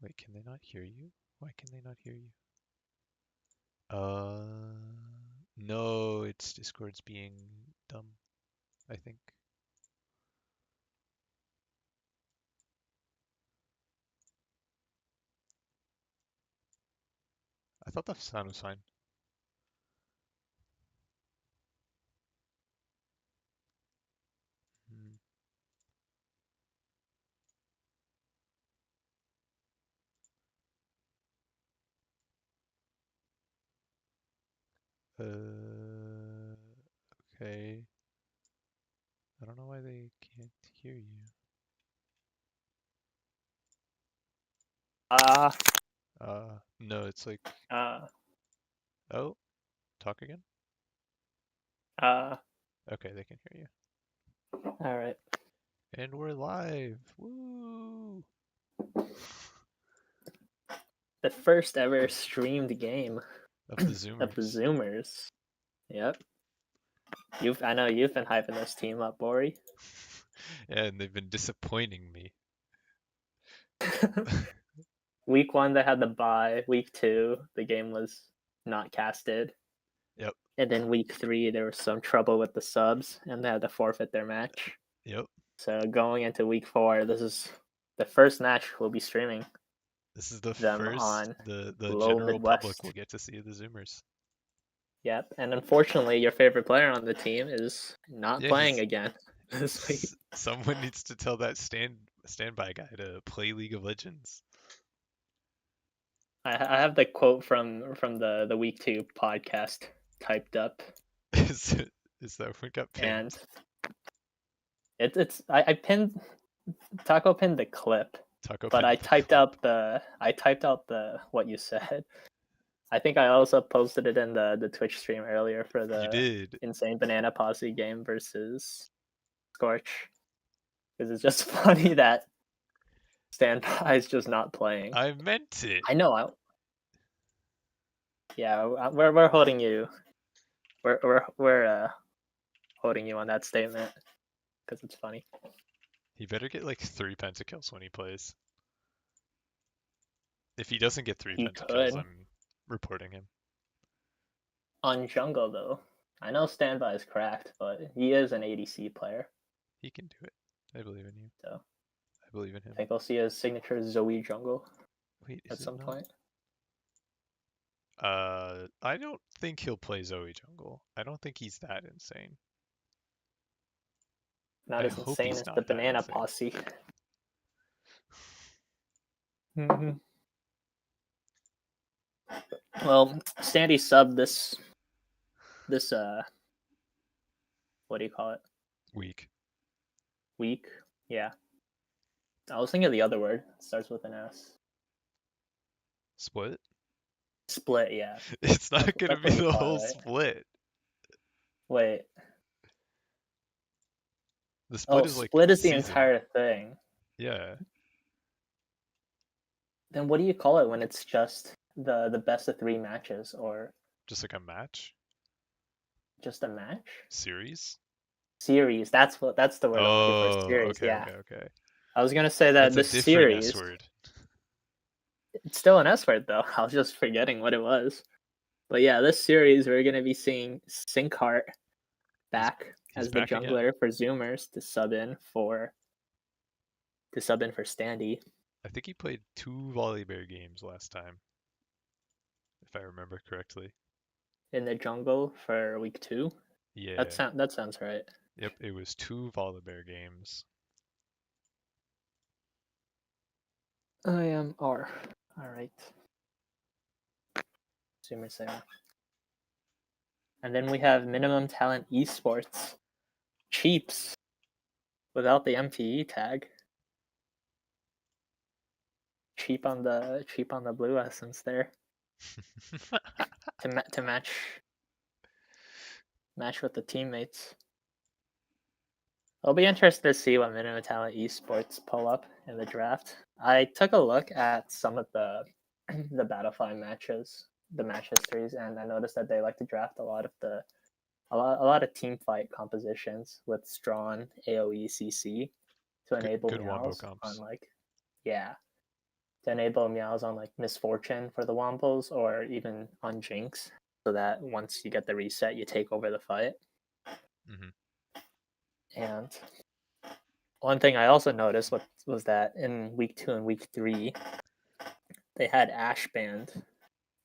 Wait, can they not hear you? Why can they not hear you? No, it's Discord's being dumb, I think. I thought the sound was fine. Hmm. Okay. I don't know why they can't hear you. No, it's like, uh, oh, talk again? uh, Okay, they can hear you. all right. And we're live. Woo! The first ever streamed game Of the of the Zoomers. Zoomers. Yep. I know you've been hyping this team up, Borrey. And they've been disappointing me. Week 1 they had the bye. Week 2 the game was not casted. Yep. And then week 3 there was some trouble with the subs and they had to forfeit their match. Yep. So going into week 4, this is the first match we'll be streaming This is the them first on the Low general public Midwest. will get to see the Zoomers. Yep. And unfortunately your favorite player on the team is not Yeah, playing again this week. someone needs to tell that standby guy to play League of Legends. I have the quote from the week 2 podcast typed up, Is that what got and pinned? I pinned Taco pinned the clip, Taco but pinned I the typed clip. out the what you said. I think I also posted it in the Twitch stream earlier for You the did. Insane Banana Posse game versus Scorch, because it's just funny that Standby is just not playing. I meant it. I know. We're holding you. We're holding you on that statement because it's funny. He better get like 3 pentakills when he plays. If he doesn't get 3 He pentakills, could I'm reporting him. on jungle though. I know Standby is cracked, but he is an ADC player. He can do it. I believe in you. So I believe in I him. think we'll see his signature Zoe jungle Wait, at is it some not? point. I don't think he'll play Zoe jungle. I don't think he's that insane. Not I as hope insane he's as the not that Banana insane. Posse. Mm-hmm. Well, Sandy subbed this what do you call it? Weak. Week? Yeah. I was thinking of the other word. It starts with an S. Split? Split, yeah. It's not gonna That's be what you the call whole it, right? split. Wait. The split Oh, is like split is the season. entire thing. Yeah. Then what do you call it when it's just the best of 3 matches or Just like a match? just a match? Series? Series. That's the word I'm looking for. Oh, Series, okay, yeah. okay, okay. I was gonna say that That's a this different S series, word. it's still an S word though. I was just forgetting what it was. But yeah, this series we're gonna be seeing Sinkhart back He's as the back again. jungler for Zoomers to sub in for Standy I think he played 2 Volibear games last time, if I remember correctly. in the jungle for week 2. Yeah. That sounds right. Yep, it was 2 Volibear games. I am R. All right. Zoomer Sarah. And then we have minimum talent esports. Cheaps without the MTE tag. Cheap on the blue essence there to match with the teammates. It'll be interesting to see what minimum talent esports pull up in the draft. I took a look at some of the the Battlefy matches, the match histories, and I noticed that they like to draft a lot of team fight compositions with strong AoE CC to enable Good wombo meows comps. on yeah. to enable meows on like Misfortune for the Wombos or even on Jinx, so that once you get the reset, you take over the fight. Hmm. And one thing I also noticed was that in week 2 and week 3, they had Ash banned.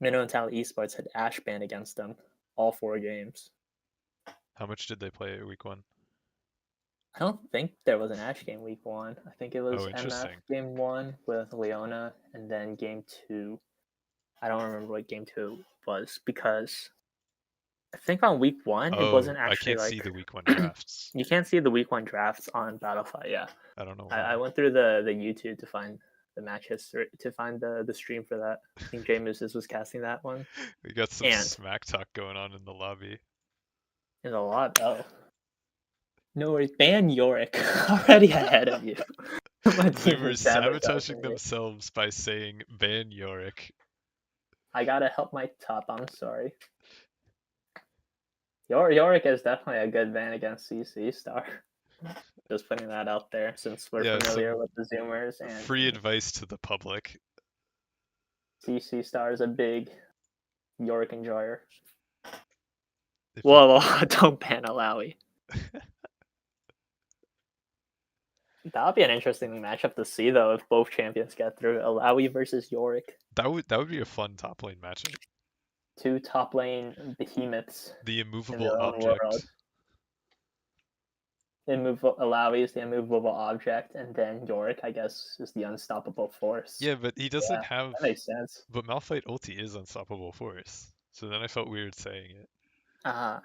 Minnow Talent Esports had Ash banned against them all 4 games. How much did they play week 1? I don't think there was an Ash game week 1. I think it was Oh, MF interesting. game 1 with Leona, and then game 2. I don't remember what game 2 was because I think on week 1 it Oh, wasn't I actually can't see like the week 1 drafts. you can't see the week 1 drafts on Battlefy. Yeah, I don't know I why. went through the YouTube to find the match history to find the stream for that. I think James was casting that one, We got some and smack talk going on in the lobby. there's a lot. Oh, no worries. Ban Yorick already ahead of you. My team Zoomers is sabotaging sabotaging me. themselves by saying ban Yorick. I gotta help my top. I'm sorry. Yorick is definitely a good ban against CC Star. Just putting that out there since we're Yeah, familiar some with the Zoomers and free advice to the public. CC Star is a big Yorick enjoyer. If you Whoa, don't ban Alawi. That would be an interesting matchup to see though if both champions get through. Alawi versus Yorick. that would be a fun top lane matchup. 2 top lane behemoths The in immovable their own world. object. Alawi is the immovable object, and then Yorick, I guess, is the unstoppable force. Yeah, but he doesn't Yeah, have. that makes sense. But Malphite ulti is unstoppable force. So then I felt weird saying it. Uh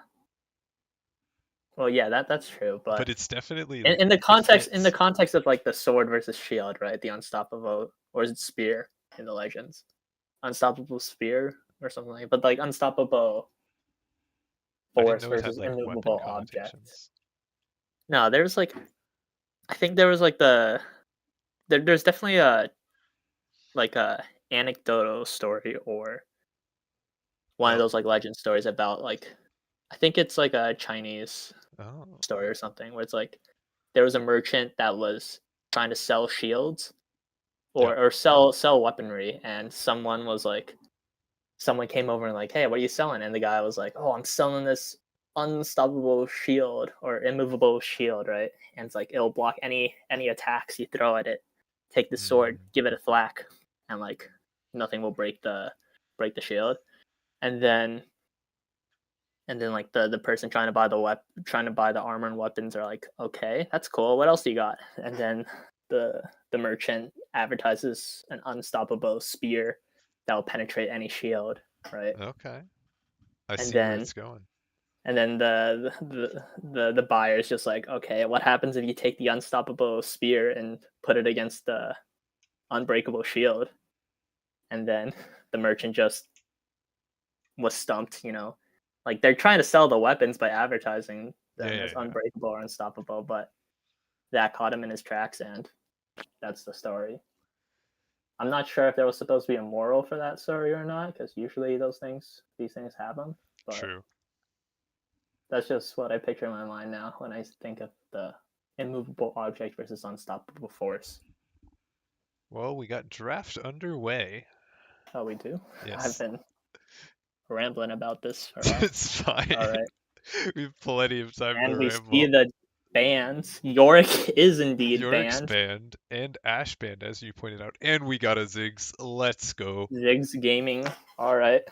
well, yeah, that's true, But but it's definitely in, like in the it context fits. of like the sword versus shield, right? The unstoppable, or is it spear in the legends? Unstoppable spear or something like that. But like unstoppable I didn't force know it had versus like weapon immovable object. connotations. No, there's like I think there was like there's definitely a anecdotal story or one of Oh, those like legend stories about like I think it's like a Chinese oh, story or something where it's like there was a merchant that was trying to sell shields yep. or sell weaponry, and someone came over and like, hey, what are you selling? And the guy was like, oh, I'm selling this unstoppable shield or immovable shield, right? And it's like it'll block any attacks you throw at it. Take the sword, Mm, give it a thwack, and like nothing will break the shield. And then like the person trying to buy trying to buy the armor and weapons are like, okay, that's cool. What else do you got? And then the merchant advertises an unstoppable spear that will penetrate any shield, right? okay. I And see where then it's going. the buyer is just like, okay, what happens if you take the unstoppable spear and put it against the unbreakable shield? And then the merchant just was stumped, like they're trying to sell the weapons by advertising Yeah, them yeah, as yeah. unbreakable or unstoppable, but that caught him in his tracks, and that's the story. I'm not sure if there was supposed to be a moral for that story or not, because usually these things happen, but True. that's just what I picture in my mind now when I think of the immovable object versus unstoppable force. Well, we got draft underway. Oh, we do. I've Yes. been rambling about this for a while. It's fine. All right, We have plenty of time to and we see ramble. the bans. Yorick is indeed Yorick's banned. banned and Ash banned, as you pointed out, and we got a Ziggs. Let's go. Ziggs Gaming. All right.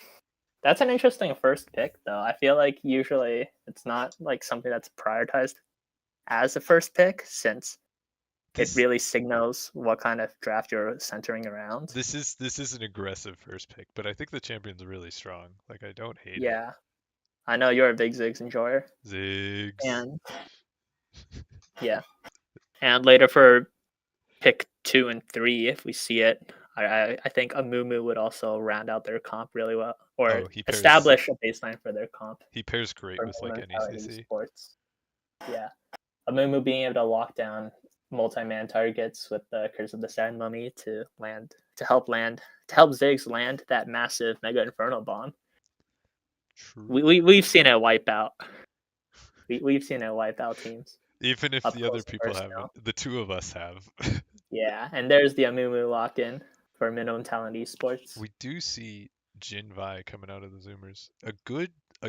That's an interesting first pick, though. I feel like usually it's not like something that's prioritized as a first pick, since it This really signals what kind of draft you're centering around. this is an aggressive first pick, but I think the champion's really strong. Like I don't hate it. Yeah, I know you're a big Ziggs enjoyer, Ziggs. and yeah, and later for pick 2 and 3, if we see it, I think Amumu would also round out their comp really well, or Oh, establish a baseline for their comp he pairs great for with like mentality NECC. sports. Yeah. Amumu being able to lock down multi-man targets with the Curse of the Sand Mummy to help Ziggs land that massive Mega Inferno bomb. True. We've seen it wipe out. We've seen it wipe out teams Even if up the other close and people haven't, personal. the two of us have. Yeah, and there's the Amumu lock in for minimum talent esports. We do see Jin Vi coming out of the Zoomers. A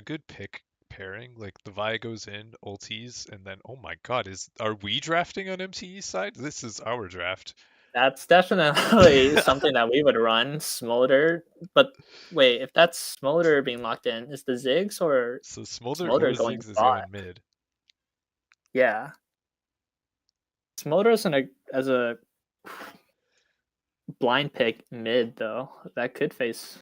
good pick pairing. Like the Vi goes in, ulties, and then oh my god, are we drafting on MTE side? This is our draft. That's definitely something that we would run. Smolder, but wait, if that's Smolder being locked in, is the Ziggs or So Smolder or Smolder going Ziggs is bot? going mid. Yeah, Smolder as a blind pick mid though. That could face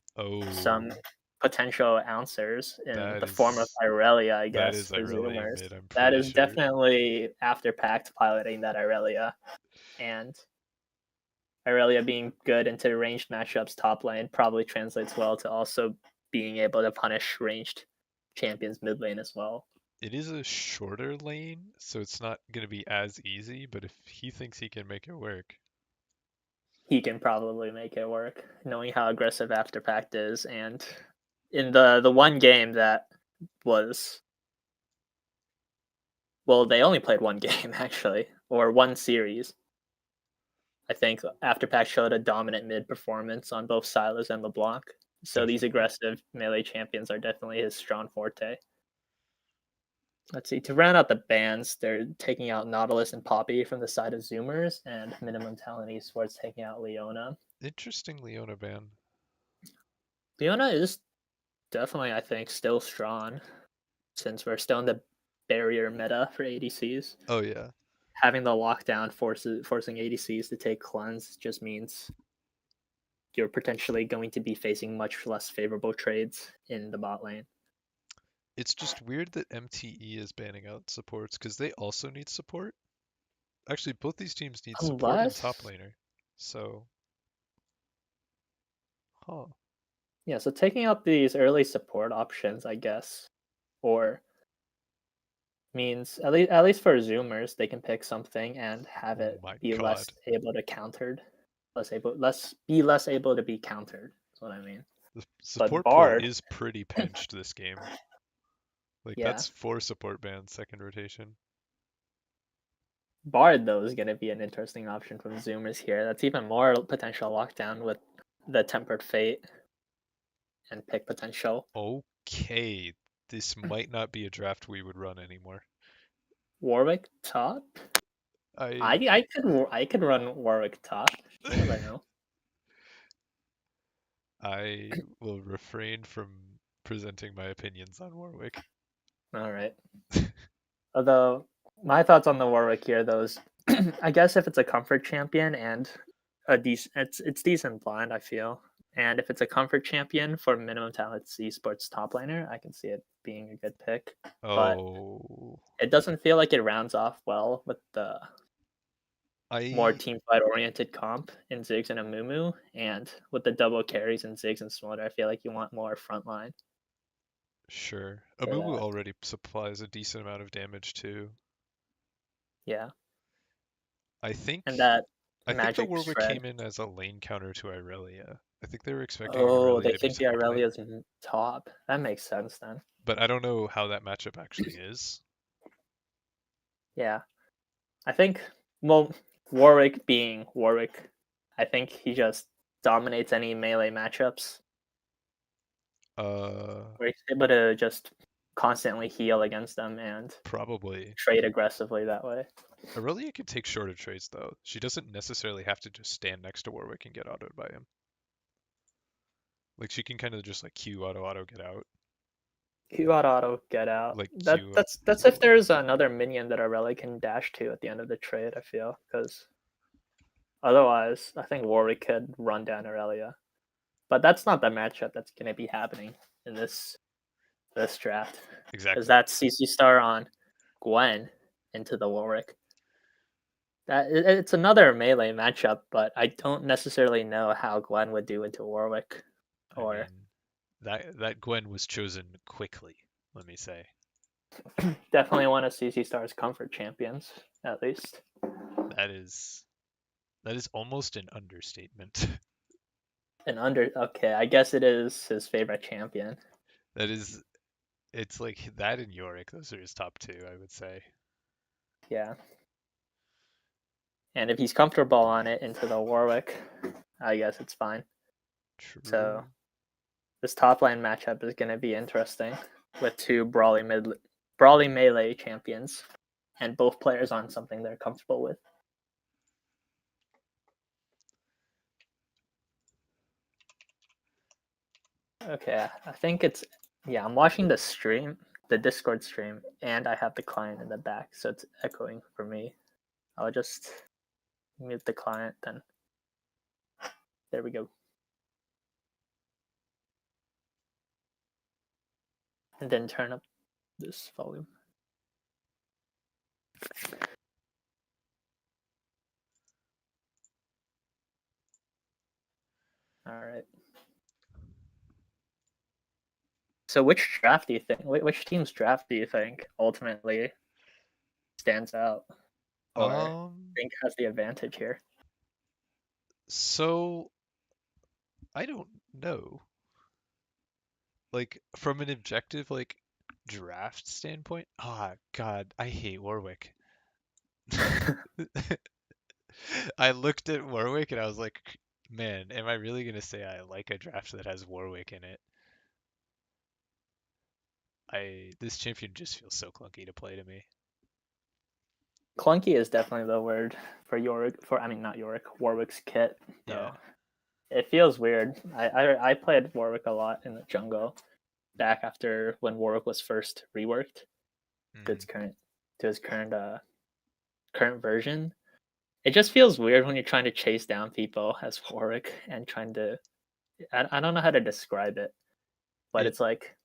some Oh, potential answers in that the form of is Irelia, I that guess, is for Irelia Zoomers. mid, I'm That pretty is sure. definitely after Pact piloting that Irelia. And Irelia being good into ranged matchups top lane probably translates well to also being able to punish ranged champions mid lane as well. It is a shorter lane, so it's not going to be as easy, but if he thinks he can make it work. He can probably make it work, knowing how aggressive After Pact is. And in the one game that was, well, they only played one game actually, or one series. I think After Pact showed a dominant mid performance on both Silas and LeBlanc. So these Definitely. aggressive melee champions are definitely his strong forte. Let's see. To round out the bans, they're taking out Nautilus and Poppy from the side of Zoomers, and Minimum Talent Esports taking out Leona. Interesting Leona ban. Leona is definitely, I think, still strong since we're still in the barrier meta for ADCs. Oh yeah. Having the lockdown forcing ADCs to take cleanse just means you're potentially going to be facing much less favorable trades in the bot lane. It's just weird that MTE is banning out supports because they also need support. Actually, both these teams need support and top Unless, laner. So, huh. yeah, so taking out these early support options, I guess, or means at least for Zoomers, they can pick something and have Oh it my be less god. able to countered, less able to be countered. That's what I mean. The But support pool Bard, is pretty pinched this game. Like yeah, that's 4 support bans second rotation. Bard though is going to be an interesting option from Zoomers here. That's even more potential lockdown with the tempered fate and pick potential. Okay, this might not be a draft we would run anymore. Warwick top. I I I could I could run Warwick top. You never know. I will refrain from presenting my opinions on Warwick. All right. Although my thoughts on the Warwick here, though, is I guess if it's a comfort champion and a decent, it's decent blind, I feel. And if it's a comfort champion for minimum talent esports top laner, I can see it being a good pick. But Oh, it doesn't feel like it rounds off well with the more I team fight oriented comp in Ziggs and Amumu, and with the double carries in Ziggs and Smolder, I feel like you want more frontline sure. for Amumu that. already supplies a decent amount of damage too. Yeah, I think and that I think the magic Warwick shred. came in as a lane counter to Irelia. I think they were expecting Oh, Irelia they to be think the second lane, Aurelia's top. That makes sense then. but I don't know how that matchup actually is. Yeah, I think. Well, Warwick being Warwick, I think he just dominates any melee matchups Uh, where he's able to just constantly heal against them and Probably. trade aggressively that way. Aurelia can take shorter trades though. She doesn't necessarily have to just stand next to Warwick and get autoed by him. Like she can kind of just like Q auto get out. Q auto get out. Like That Q. that's if there's another minion that Aurelia can dash to at the end of the trade. I feel because otherwise, I think Warwick could run down Aurelia. But that's not the matchup that's going to be happening in this draft because Exactly. that's CC Star on Gwen into the Warwick. It's another melee matchup, but I don't necessarily know how Gwen would do into Warwick. I Or mean, that Gwen was chosen quickly. Let me say. definitely one of CC Star's comfort champions, at least. That is that is almost an understatement. And under okay, I guess it is his favorite champion. That is. It's like that and Yorick. Those are his top two, I would say. Yeah. And if he's comfortable on it into the Warwick, I guess it's fine. So True. this top lane matchup is going to be interesting with two brawly melee champions, and both players on something they're comfortable with. Okay, I think it's I'm watching the stream, the Discord stream, and I have the client in the back, so it's echoing for me. I'll just mute the client then. There we go. And then turn up this volume. All right. So which draft do you think? Which team's draft do you think ultimately stands out, or think has the advantage here? So I don't know. Like from an objective like draft standpoint, God, I hate Warwick. I looked at Warwick and I was like, man, am I really gonna say I like a draft that has Warwick in it? This champion just feels so clunky to play to me. Clunky is definitely the word for Yorick. For I mean, not Yorick, Warwick's kit Yeah. though. It feels weird. I played Warwick a lot in the jungle back after when Warwick was first reworked to its Hmm. current version. It just feels weird when you're trying to chase down people as Warwick and trying to. I don't know how to describe it, but It it's like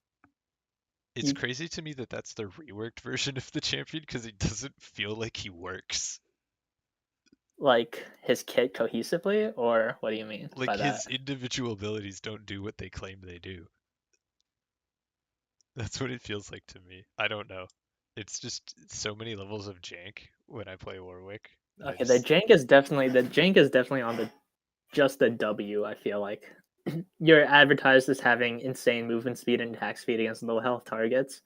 it's you crazy to me that that's the reworked version of the champion because it doesn't feel like he works. like his kit cohesively, or what do you mean Like by that? his individual abilities don't do what they claim they do. That's what it feels like to me. I don't know. It's just so many levels of jank when I play Warwick that I Okay, the just jank is definitely on the just the W. I feel like you're advertised as having insane movement speed and attack speed against low health targets,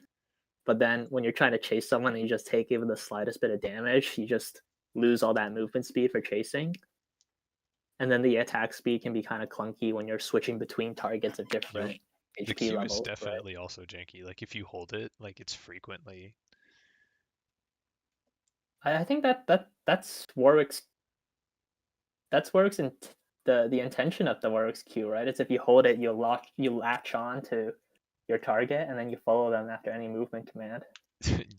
but then when you're trying to chase someone and you just take even the slightest bit of damage, you just lose all that movement speed for chasing. And then the attack speed can be kind of clunky when you're switching between targets at Yep. different The HP Q is levels, right? definitely also janky. Like if you hold it, like it's frequently. I think that's Warwick's in the intention of the Warwick's Q, right? It's if you hold it, you latch on to your target, and then you follow them after any movement command.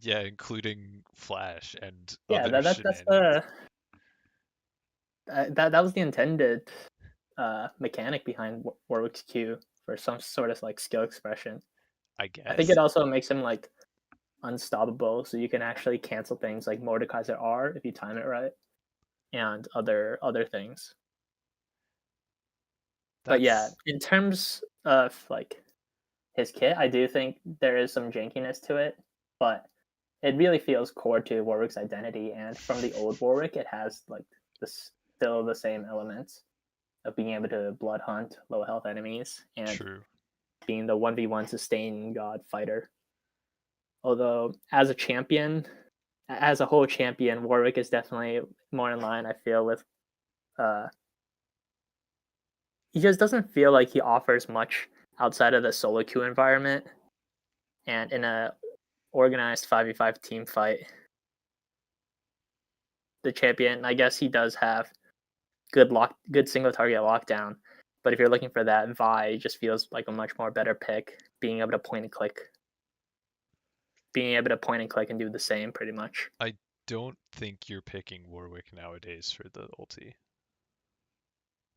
Yeah, including Flash and Yeah, other that's shenanigans. the that was the intended mechanic behind Warwick's Q for some sort of like skill expression. I I think it guess. also makes him like unstoppable, so you can actually cancel things like Mordekaiser R if you time it right, and other things. But yeah, That's in terms of like his kit, I do think there is some jankiness to it, but it really feels core to Warwick's identity. And from the old Warwick, it has like still the same elements of being able to blood hunt low health enemies and true. being the 1v1 sustain god fighter. Although as a champion, as a whole champion, Warwick is definitely more in line. I feel with uh, he just doesn't feel like he offers much outside of the solo queue environment, and in a organized 5v5 team fight, the champion, I guess he does have good single target lockdown. But if you're looking for that, Vi just feels like a much more better pick, being able to point and click and do the same pretty much. I don't think you're picking Warwick nowadays for the ulti.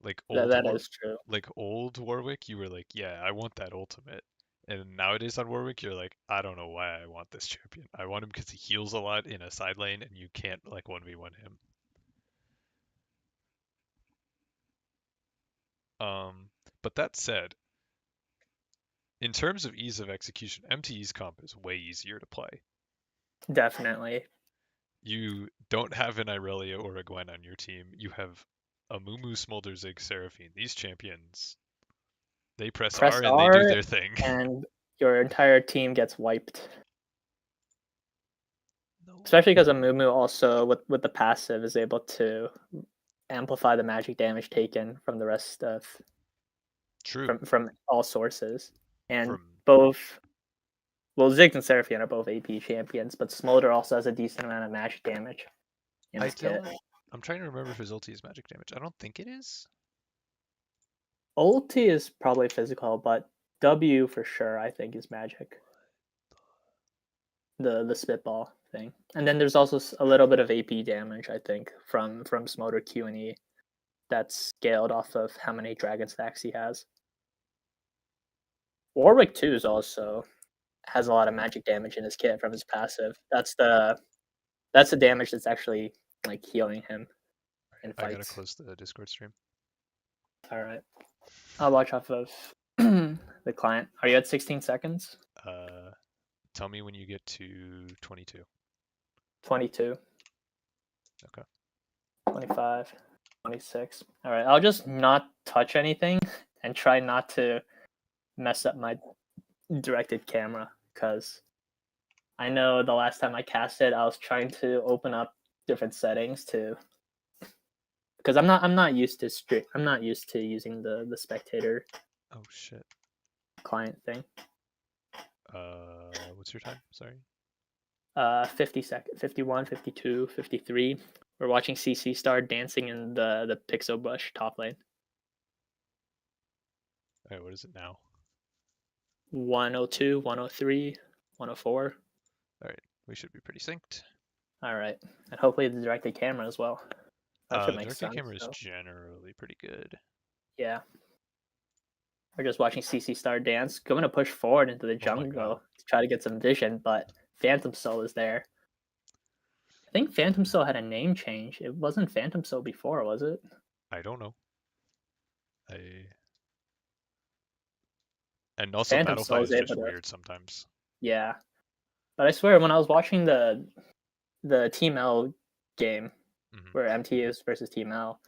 Like That is true. old Warwick, you were like, yeah, I want that ultimate. And nowadays on Warwick, you're like, I don't know why I want this champion. I want him because he heals a lot in a side lane, and you can't like 1v1 him. But that said, in terms of ease of execution, MTE's comp is way easier to play. Definitely. You don't have an Irelia or a Gwen on your team. You have a Mumu, Smolder, Zig, Seraphine. These champions, they press Press R and they do R their thing. and your entire team gets wiped. Especially because Amumu also, with the passive, is able to amplify the magic damage taken from the rest of True. from all sources. And From both, well, Ziggs and Seraphine are both AP champions, but Smolder also has a decent amount of magic damage in I his kit. don't. I'm trying to remember if his ulti is magic damage. I don't think it is. Ulti is probably physical, but W for sure I think is magic. The spitball thing, and then there's also a little bit of AP damage I think from Smolder Q and E that's scaled off of how many dragon stacks he has. Warwick 2 is also has a lot of magic damage in his kit from his passive. That's the damage that's actually like healing him in I gotta fights. close the Discord stream. All right, I'll watch off of the client. Are you at 16 seconds? Tell me when you get to 22. 22, Okay. 25, 26. All right, I'll just not touch anything and try not to mess up my directed camera because I know the last time I casted, I was trying to open up different settings to because I'm not used to I'm not used to using the spectator Oh shit. client thing. What's your time? Sorry. 50 seconds, 51, 52, 53. We're watching CC Star dancing in the Pixel Bush top lane. Alright, what is it now? 102, 103, 104. Alright, we should be pretty synced. All right, and hopefully the directed camera as well. That should make Directed sense. camera is So, generally pretty good. yeah, we're just watching CC Star dance, going to push forward into the Oh my god. jungle to try to get some vision, but Phantom Soul is there. I think Phantom Soul had a name change. It wasn't Phantom Soul before, was it? I don't know. And also Phantom Battlefy Soul is is able just to, weird sometimes. yeah. But I swear, when I was watching the Team L game Mm-hmm. where MT is versus Team L,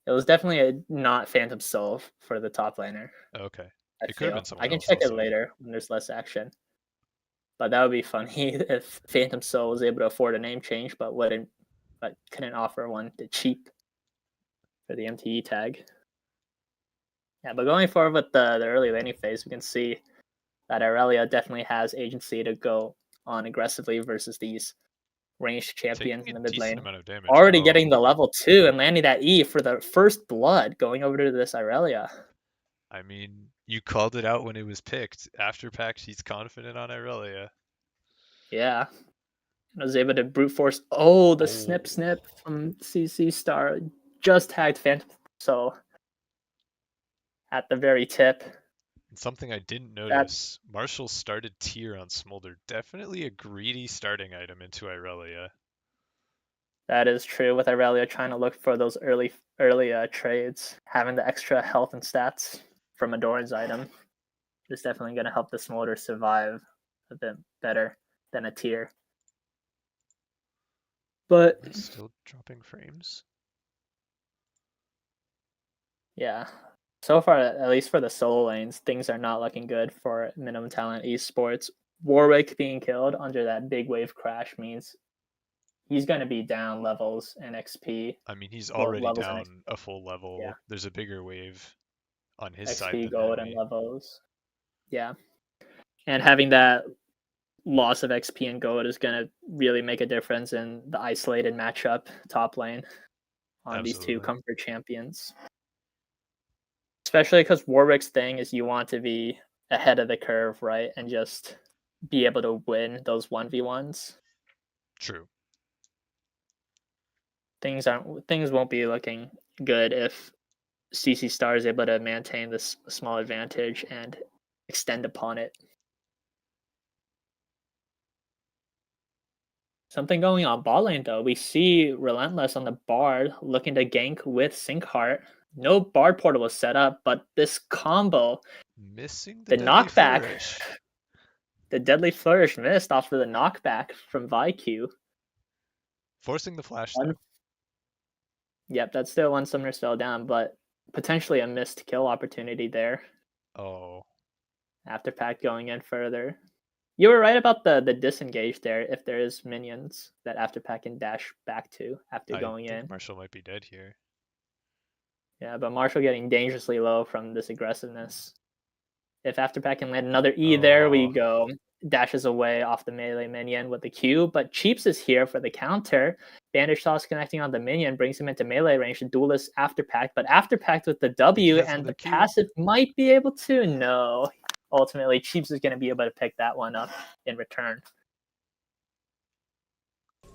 it was definitely a not Phantom Soul for the top laner. Okay. I It could have been feel I someone can else check it also. later when there's less action. But that would be funny if Phantom Soul was able to afford a name change, but couldn't offer one to cheap for the MTE tag. Yeah, but going forward with the early laning phase, we can see that Aurelia definitely has agency to go on aggressively versus these ranged champions Taking in a the mid decent lane. amount of damage. Already getting Oh. the level 2 and landing that E for the first blood going over to this Aurelia. I mean, you called it out when it was picked. After pack, she's confident on Irelia. Yeah. I was able to brute force. Oh, the snip Oh. snip from CC Star just tagged Phantom. So at the very tip. And something I didn't That notice, Marshall started tier on Smolder. Definitely a greedy starting item into Irelia. that is true with Aurelia trying to look for those early trades. Having the extra health and stats from a Doran's item is definitely going to help the Smolder survive a bit better than a tier. But Are we still dropping frames? yeah, so far, at least for the solo lanes, things are not looking good for minimum talent esports. Warwick being killed under that big wave crash means he's going to be down levels in XP. I mean, he's Well, already levels in down XP. a full Yeah, level. There's a bigger wave on his side XP, than gold, and enemy. levels. Yeah, and having that loss of XP and gold is going to really make a difference in the isolated matchup top lane on these two Absolutely. comfort champions. Especially because Warwick's thing is you want to be ahead of the curve, right? And just be able to win those 1v1s. True. Things won't be looking good if CC Star is able to maintain this small advantage and extend upon it. Something going on bot lane though. We see Relentless on the Bard looking to gank with Sinkheart. No Bard portal was set up, but this combo, Missing the the deadly knockback, flourish. the deadly flourish missed off of the knockback from ViQ. Forcing the flash One, though. yep, that's still one summoner spell down, but potentially a missed kill opportunity there. Oh. After Pact going in further. You were right about the disengage there. If there is minions that Afterpack can dash back to after I going think in. Marshall might be dead here. Yeah, but Marshall getting dangerously low from this aggressiveness. If Afterpack can land another E, there we Oh, go. Dashes away off the melee minion with the Q, but Cheeps is here for the counter. Bandage Sauce connecting on the minion brings him into melee range. The Duelist Afterpack, but Afterpacked with the think he W, has and another the Q. passive might be able to. No. Ultimately, Cheeps is going to be able to pick that one up in return.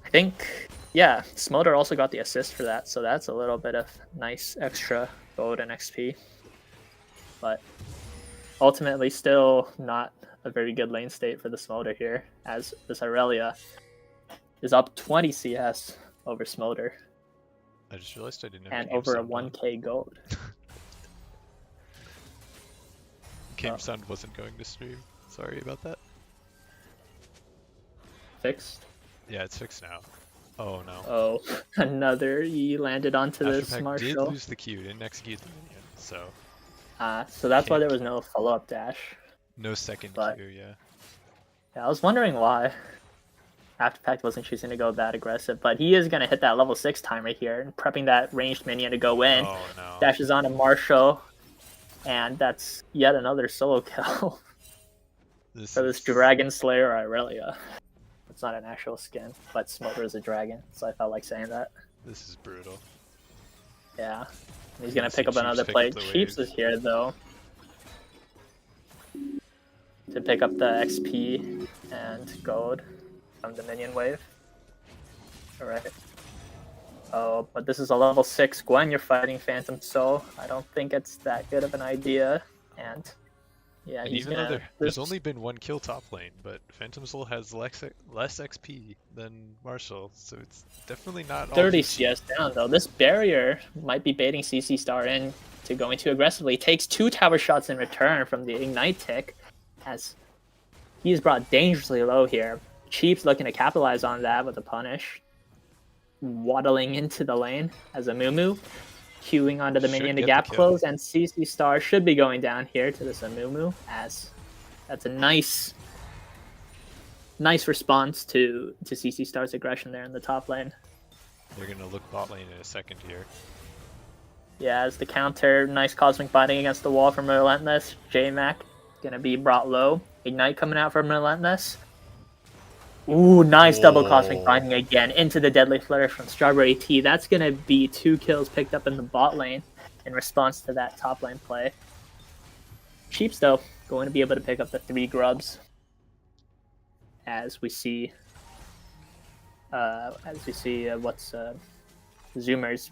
I think, yeah, Smolder also got the assist for that, so that's a little bit of nice extra gold and XP. But ultimately, still not a very good lane state for the Smolder here, as this Aurelia is up 20 CS over Smolder I just realized I didn't have and game over a sound on. 1k gold. Game sound wasn't going to stream. Sorry about that. Fixed. Yeah, it's fixed now. Oh no. Oh, another E landed onto this Afterpack did Marshall. lose the Q, didn't execute the minion, so So that's why can't. there was no follow-up dash. No second But Q, yeah. yeah, I was wondering why Afterpact wasn't choosing to go that aggressive, but he is going to hit that level 6 timer here and prepping that ranged minion to go in. Oh no. Dashes on to Marshall, and that's yet another solo kill for this Dragon Slayer Aurelia. It's not an actual skin, but Smolder is a dragon, so I felt like saying that. This is brutal. Yeah. He's going to pick up Cheeps another pick play. up the Cheeps wave. is here, though, to pick up the XP and gold from the minion wave. Alright. Oh, but this is a level 6 Gwen you're fighting, Phantom Soul. I don't think it's that good of an idea. And yeah, And he's even though gonna... there's only been one kill top lane, but Phantom Soul has less XP than Marshall, so it's definitely not all 30 GG. CS down, though. This barrier might be baiting CC Star in to going too aggressively. Takes 2 tower shots in return from the Ignite tick, as he's brought dangerously low here. Cheap's looking to capitalize on that with a punish. Waddling into the lane as a Mumu. Queuing onto the minion to gap close, and CC Star should be going down here to this Amumu, as that's a nice response to CC Star's aggression there in the top lane. They're gonna look bot lane in a second here. Yeah, as the counter, nice cosmic biting against the wall from Relentless. J-Mac gonna be brought low. Ignite coming out from Relentless. Ooh, nice double cosmic binding again into the deadly flourish from Strawberry Tea. That's going to be 2 kills picked up in the bot lane in response to that top lane play. Cheeps, though, going to be able to pick up the 3 grubs as we see what's Zoomer's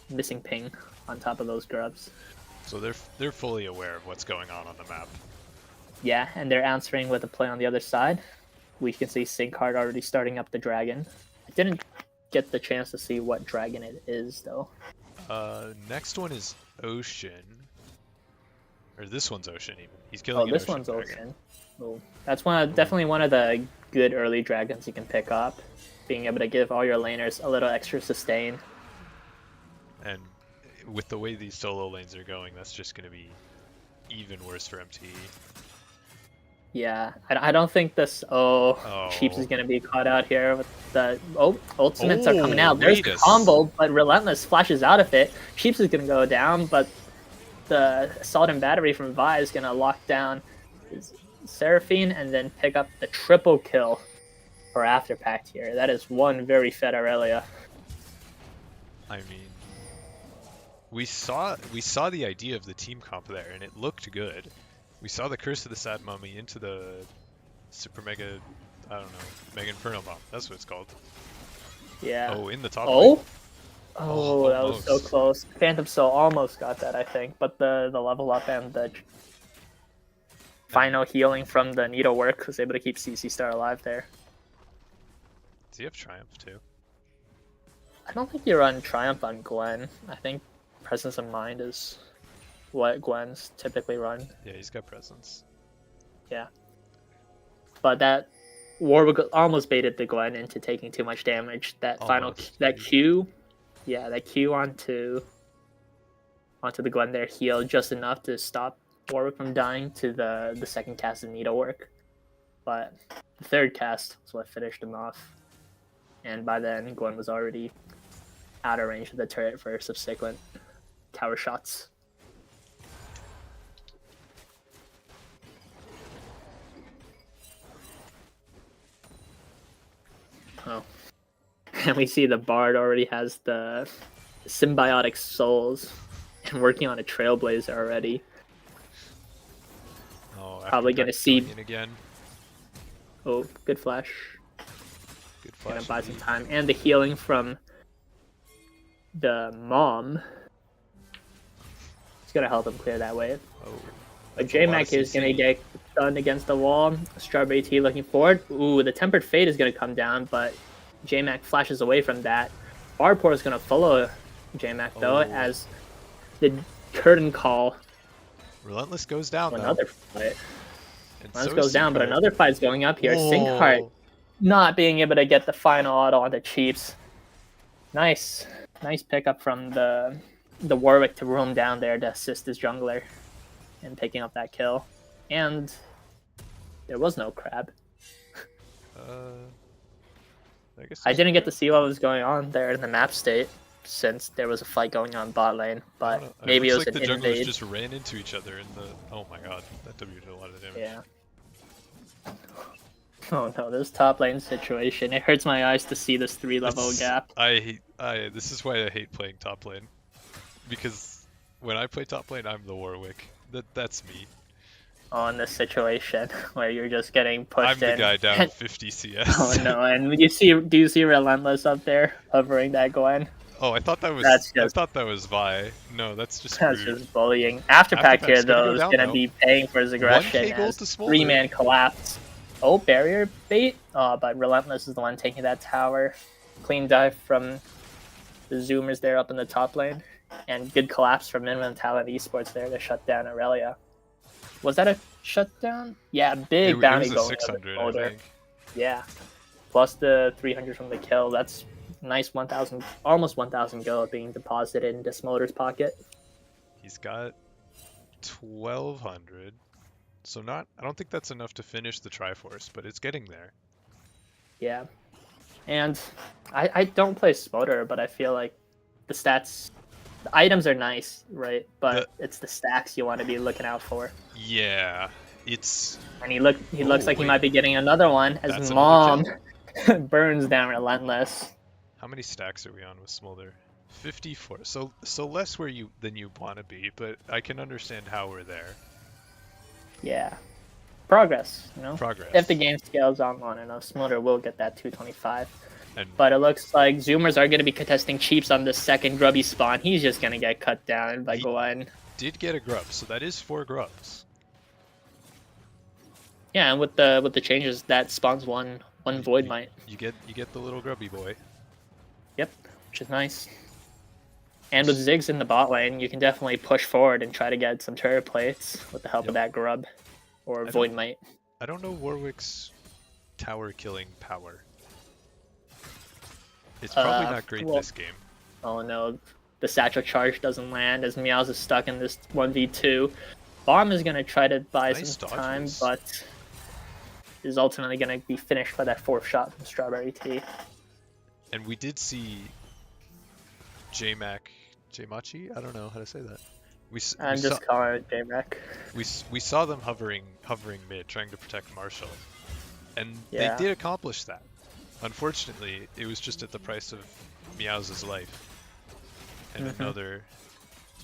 missing ping on top of those grubs. So they're fully aware of what's going on the map. Yeah, and they're answering with a play on the other side. We can see Syncard already starting up the dragon. I didn't get the chance to see what dragon it is, though. Next one is Ocean. Or this one's Ocean, even. He's killing this one's Ocean. Oh, that's definitely one of the good early dragons you can pick up. Being able to give all your laners a little extra sustain. And with the way these solo lanes are going, that's just going to be even worse for MTE. Yeah, I don't think this... Cheeps is going to be caught out here with the... ultimates are coming out. There's the combo, but Relentless flashes out of it. Cheeps is going to go down, but the Assault and Battery from Vi is going to lock down his Seraphine and then pick up the triple kill for Afterpact here. That is one very fed Aurelia. I mean, we saw the idea of the team comp there, and it looked good. We saw the Curse of the Sad Mummy into the Super Mega, I don't know, Mega Inferno Bomb. That's what it's called. Yeah. Oh, in the top lane. Oh, that was so close. Phantom Soul almost got that, I think, but the level up and the final healing from the needlework was able to keep CC Star alive there. Does he have Triumph too? I don't think you run Triumph on Gwen. I think Presence of Mind is what Gwen's typically run. Yeah, he's got Presence. Yeah. But that Warwick almost baited the Gwen into taking too much damage. That Q, yeah, that Q onto the Gwen there healed just enough to stop Warwick from dying to the second cast of Needlework. but the third cast was what finished him off. And by then, Gwen was already out of range of the turret for subsequent tower shots. Oh. And we see the Bard already has the symbiotic souls and working on a Trailblazer already. Oh, Probably gonna see in again. Oh, good flash. Good flash. Gonna buy some time. And the healing from the mom. It's gonna help him clear that wave. Oh, but JMac is gonna get stunned against the wall. Strawberry Tea looking forward. Ooh, the Tempered Fate is gonna come down, but JMac flashes away from that. Barport is gonna follow JMac though, as the curtain call. Relentless goes down though. Another fight. Relentless So goes down, but another fight's going up here. Sinkheart not being able to get the final auto onto Cheeps. Nice pickup from the Warwick to roam down there to assist his jungler and picking up that kill. And there was no crab. I didn't get to see what was going on there in the map state since there was a fight going on bot lane, but maybe it was like an the junglers invade. just ran into each other in the. Oh my god, that W did a lot of damage. Yeah. Oh no, this top lane situation. It hurts my eyes to see this 3-level gap. This is why I hate playing top lane. Because when I play top lane, I'm the Warwick. That's me. On this situation where you're just getting pushed in. I'm the guy down 50 CS. Oh no, and do you see Relentless up there hovering that Gwen? Oh, I thought that was I thought that was Vi. No, that's just just bullying. Afterpack here though is gonna be paying for his aggression 1K gold as to Smolder. 3-man collapse. Oh, barrier bait. But Relentless is the one taking that tower. Clean dive from the Zoomers there up in the top lane. And good collapse from Minimum Talent Esports there to shut down Aurelia. Was that a shutdown? Yeah, big bounty it was going a 600, over. I think. Yeah. Plus the 300 from the kill. That's nice 1,000, almost 1,000 gold being deposited into Smolder's pocket. He's got 1,200. So I don't think that's enough to finish the Triforce, but it's getting there. Yeah. And I don't play Smolder, but I feel like the stats, the items are nice, right? But it's the stacks you want to be looking out for. Yeah. It's... And he looks like he might be getting another one as That's Mom burns down Relentless. How many stacks are we on with Smolder? 54. So less than you want to be, but I can understand how we're there. Yeah. Progress, you know? Progress. If the game scales on long enough, Smolder will get that 225. But it looks like Zoomers are going to be contesting Cheeps on the second grubby spawn. He's just going to get cut down by Gwen. Did get a grub, so that is 4 grubs. Yeah, and with the changes, that spawns one Void Might. You get the little grubby boy. Yep, which is nice. And with Ziggs in the bot lane, you can definitely push forward and try to get some turret plates with the help of that grub or Void Might. I don't know Warwick's tower killing power. It's probably not great this game. Oh no, the satchel charge doesn't land as Meows is stuck in this 1v2. Bomb is going to try to buy some time, but is ultimately going to be finished by that 4th shot from Strawberry Tea. And we did see Jmachi? I don't know how to say that. I'm just calling it Jmac. We saw them hovering mid, trying to protect Marshall. And they did accomplish that. Unfortunately, it was just at the price of Meow's life. And another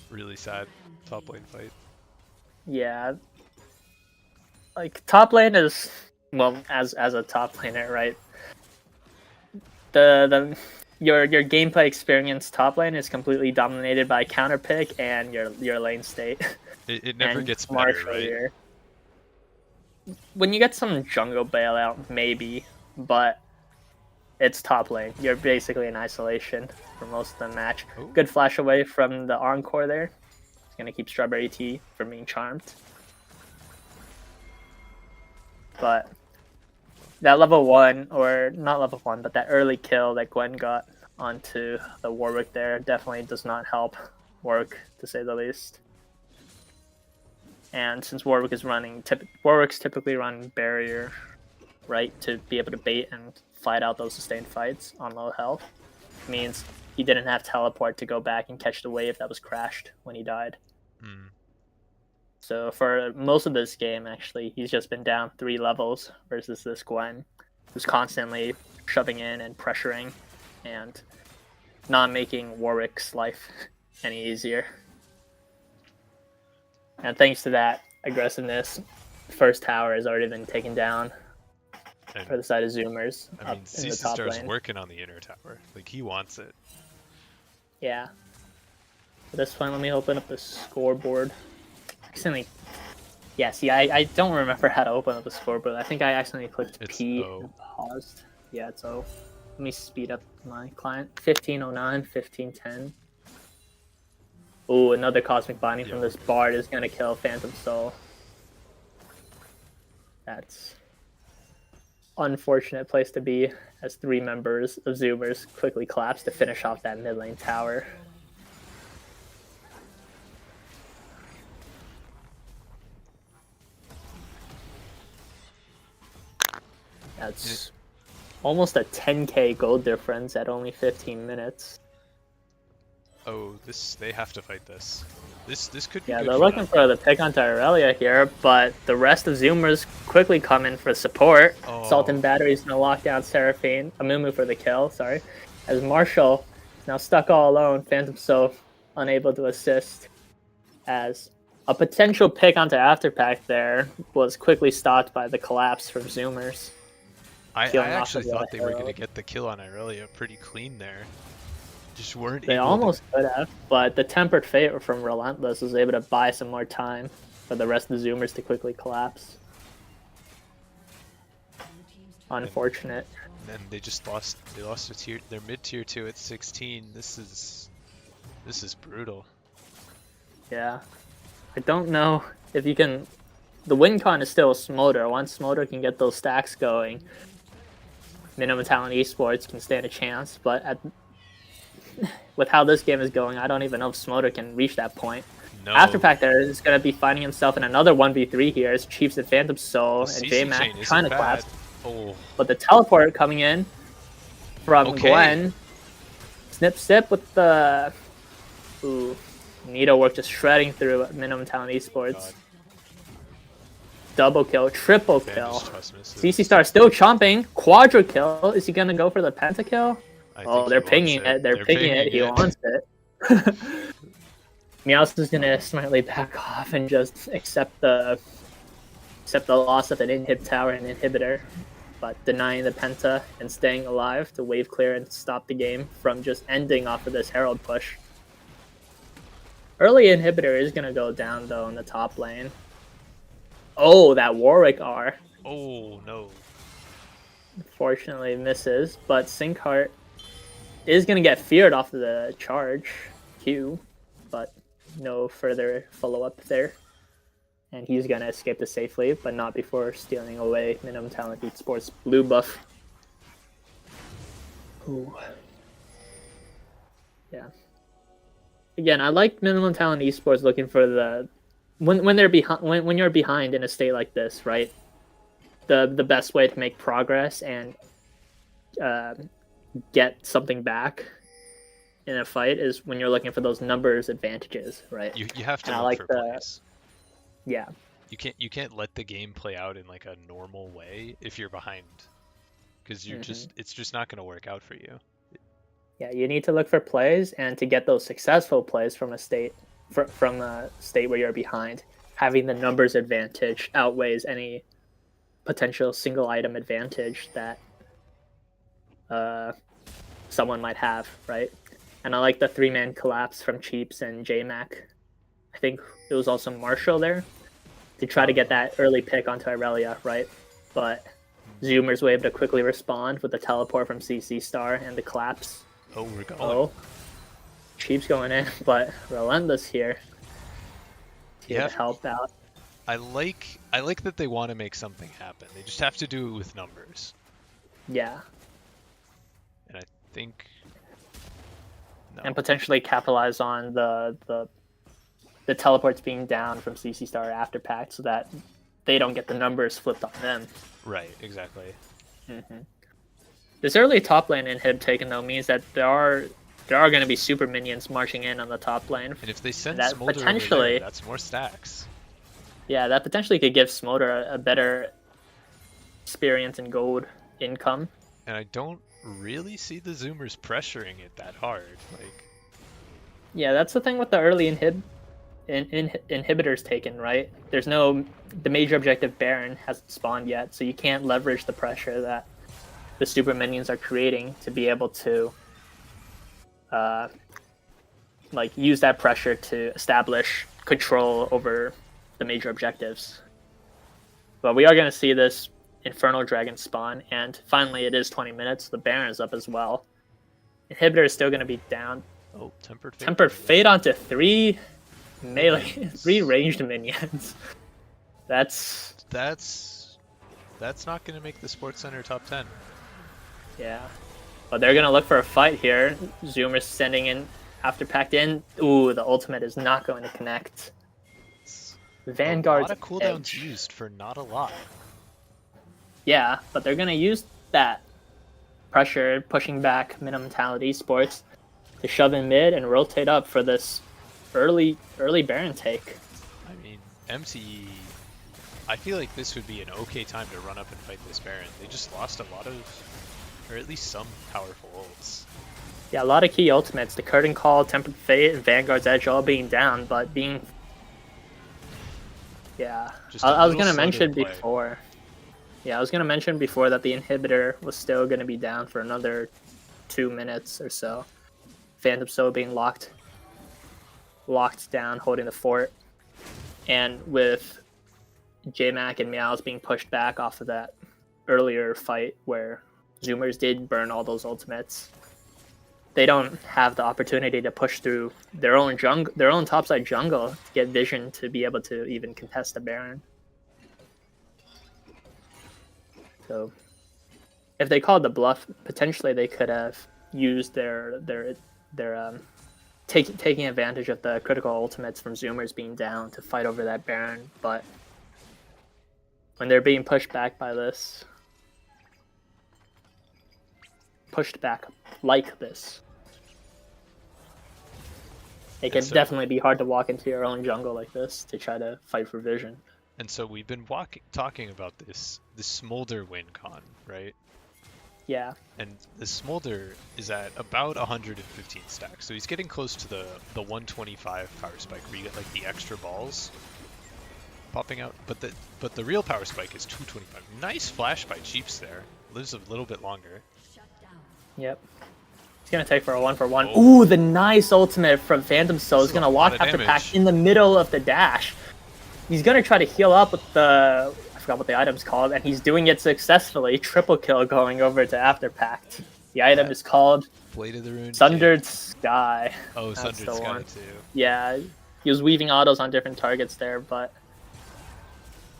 really sad top lane fight. Yeah. Like, top lane is, well, as a top laner, right? Your gameplay experience top lane is completely dominated by counter pick and your lane state. It never gets better, right? Here. When you get some jungle bailout, maybe, but it's top lane. You're basically in isolation for most of the match. Ooh. Good flash away from the Encore there. It's gonna keep Strawberry Tea from being charmed. But that level 1, or not level 1, but that early kill that Gwen got onto the Warwick there definitely does not help Warwick, to say the least. And since Warwick is running, Warwick's typically run barrier right, to be able to bait and fight out those sustained fights on low health. Means he didn't have teleport to go back and catch the wave that was crashed when he died. So for most of this game, actually, he's just been down 3 levels versus this Gwen, who's constantly shoving in and pressuring and not making Warwick's life any easier. And thanks to that aggressiveness, first tower has already been taken down And, for the side of Zoomers. I mean, CC Star's working on the inner tower. Like, he wants it. Yeah. At this point, let me open up the scoreboard. Accidentally. Yeah, see, I don't remember how to open up the scoreboard. I think I accidentally clicked P and paused. Yeah, it's O. Let me speed up my client. 1509, 1510. Ooh, another Cosmic Binding from this Bard is going to kill Phantom Soul. That's unfortunate place to be, as 3 members of Zoomers quickly collapse to finish off that mid lane tower. That's almost a 10k gold difference at only 15 minutes. Oh, they have to fight this. This could be Yeah, good they're for looking them. for the pick on Aurelia here, but the rest of Zoomers quickly come in for support. Oh. Salt and Battery's gonna lock down Seraphine. Amumu for the kill, sorry. As Marshall is now stuck all alone, Phantom Soul unable to assist. As a potential pick onto Afterpack there was quickly stopped by the collapse from Zoomers. I actually thought they were going to get the kill on Irelia pretty clean there. Just weren't They able almost could have, but the Tempered Fate from Relentless was able to buy some more time for the rest of the Zoomers to quickly collapse. Unfortunate. And they just lost. They lost their mid tier 2 at 16. This is brutal. Yeah, I don't know if you can. The win con is still Smolder. Once Smolder can get those stacks going, Minimum Talent Esports can stand a chance. But with how this game is going, I don't even know if Smolder can reach that point. No. Afterpack there is going to be finding himself in another 1v3 here as Chiefs and Phantom Soul and J-Mac trying to collapse. Oh. But the teleport coming in from Gwen. Snip Snip with the... Ooh. Needlework just shredding through Minimum Talent Esports. God. Double kill, triple kill. CC Star still chomping. Quadra kill. Is he going to go for the pentakill? Oh, they're pinging it. They're pinging it. He wants it. Meowth is going to smartly back off and just accept the loss of an inhib tower and inhibitor, but denying the penta and staying alive to wave clear and stop the game from just ending off of this Herald push. Early inhibitor is going to go down, though, in the top lane. Oh, that Warwick R. Oh, no. Unfortunately misses, but Sinkheart is going to get feared off of the charge Q, but no further follow-up there. And he's going to escape this safely, but not before stealing away Minimum Talent Esports blue buff. Ooh. Yeah. Again, I like Minimum Talent Esports looking for the when they're behind when you're behind in a state like this, right? The best way to make progress and get something back in a fight is when you're looking for those numbers advantages, right? You have to look for plays. Yeah. You can't let the game play out in like a normal way if you're behind, because you're it's just not going to work out for you. Yeah, you need to look for plays, and to get those successful plays from a state where you're behind, having the numbers advantage outweighs any potential single item advantage that someone might have, right? And I like the 3-man collapse from Cheeps and J-Mac. I think it was also Marshall there to try to get that early pick onto Irelia, right? But Zoomers were able to quickly respond with the teleport from CC Star and the collapse. Oh, we're going. Oh, Cheeps going in, but Relentless here to help out. I like that they want to make something happen. They just have to do it with numbers. Yeah. And I think. No. And potentially capitalize on the teleports being down from CC Star after pack, so that they don't get the numbers flipped on them. Right, exactly. This early top lane inhib taken though means that there are going to be super minions marching in on the top lane. And if they send That Smolder over there, that's more stacks. Yeah, that potentially could give Smolder a better experience and gold income. And I don't really see the Zoomers pressuring it that hard. Like, yeah, that's the thing with the early inhibitors taken, right? There's no the major objective Baron hasn't spawned yet, so you can't leverage the pressure that the super minions are creating to be able to like use that pressure to establish control over the major objectives. But we are going to see this Infernal Dragon spawn, and finally it is 20 minutes. The Baron is up as well. Inhibitor is still going to be down. oh, Tempered Fate. Tempered Fate onto 3 melee, 3 ranged minions. That's not going to make the Sports Center top 10. Yeah. But they're going to look for a fight here. Zoomer's sending in after packed in. Ooh, the ultimate is not going to connect. Vanguard's a lot of cooldowns used for not a lot. Yeah, but they're going to use that pressure, pushing back Mentality Esports to shove in mid and rotate up for this early Baron take. I mean, MTE, I feel like this would be an okay time to run up and fight this Baron. They just lost a lot of, or at least some powerful ults. Yeah, a lot of key ultimates. The Curtain Call, Tempered Fate, and Vanguard's Edge all being down, but being... Yeah, I was going to mention before. Yeah, I was going to mention before that the inhibitor was still going to be down for another 2 minutes or so. Phantom Soul being locked down, holding the fort. And with J-Mac and Meows being pushed back off of that earlier fight where Zoomers did burn all those ultimates, they don't have the opportunity to push through their own topside jungle to get vision to be able to even contest the Baron. So if they called the bluff, potentially they could have used their taking advantage of the critical ultimates from Zoomers being down to fight over that Baron. But when they're being pushed back by this, like this, it can definitely be hard to walk into your own jungle like this to try to fight for vision. And so we've been talking about the Smolder win con, right? Yeah. And the Smolder is at about 115 stacks, so he's getting close to the 125 power spike where you get like the extra balls popping out. But the real power spike is 225. Nice flash by Jeeps there. Lives a little bit longer. Yep. He's gonna take for a 1-for-1. Oh. Ooh, the nice ultimate from Phantom Soul is gonna lock after pack in the middle of the dash. He's gonna try to heal up with the, I forgot what the item's called, and he's doing it successfully. Triple kill going over to after pact. The item is called Blade of the Rune. Sundered Sky. Oh, Sundered Sky too. Yeah, he was weaving autos on different targets there, but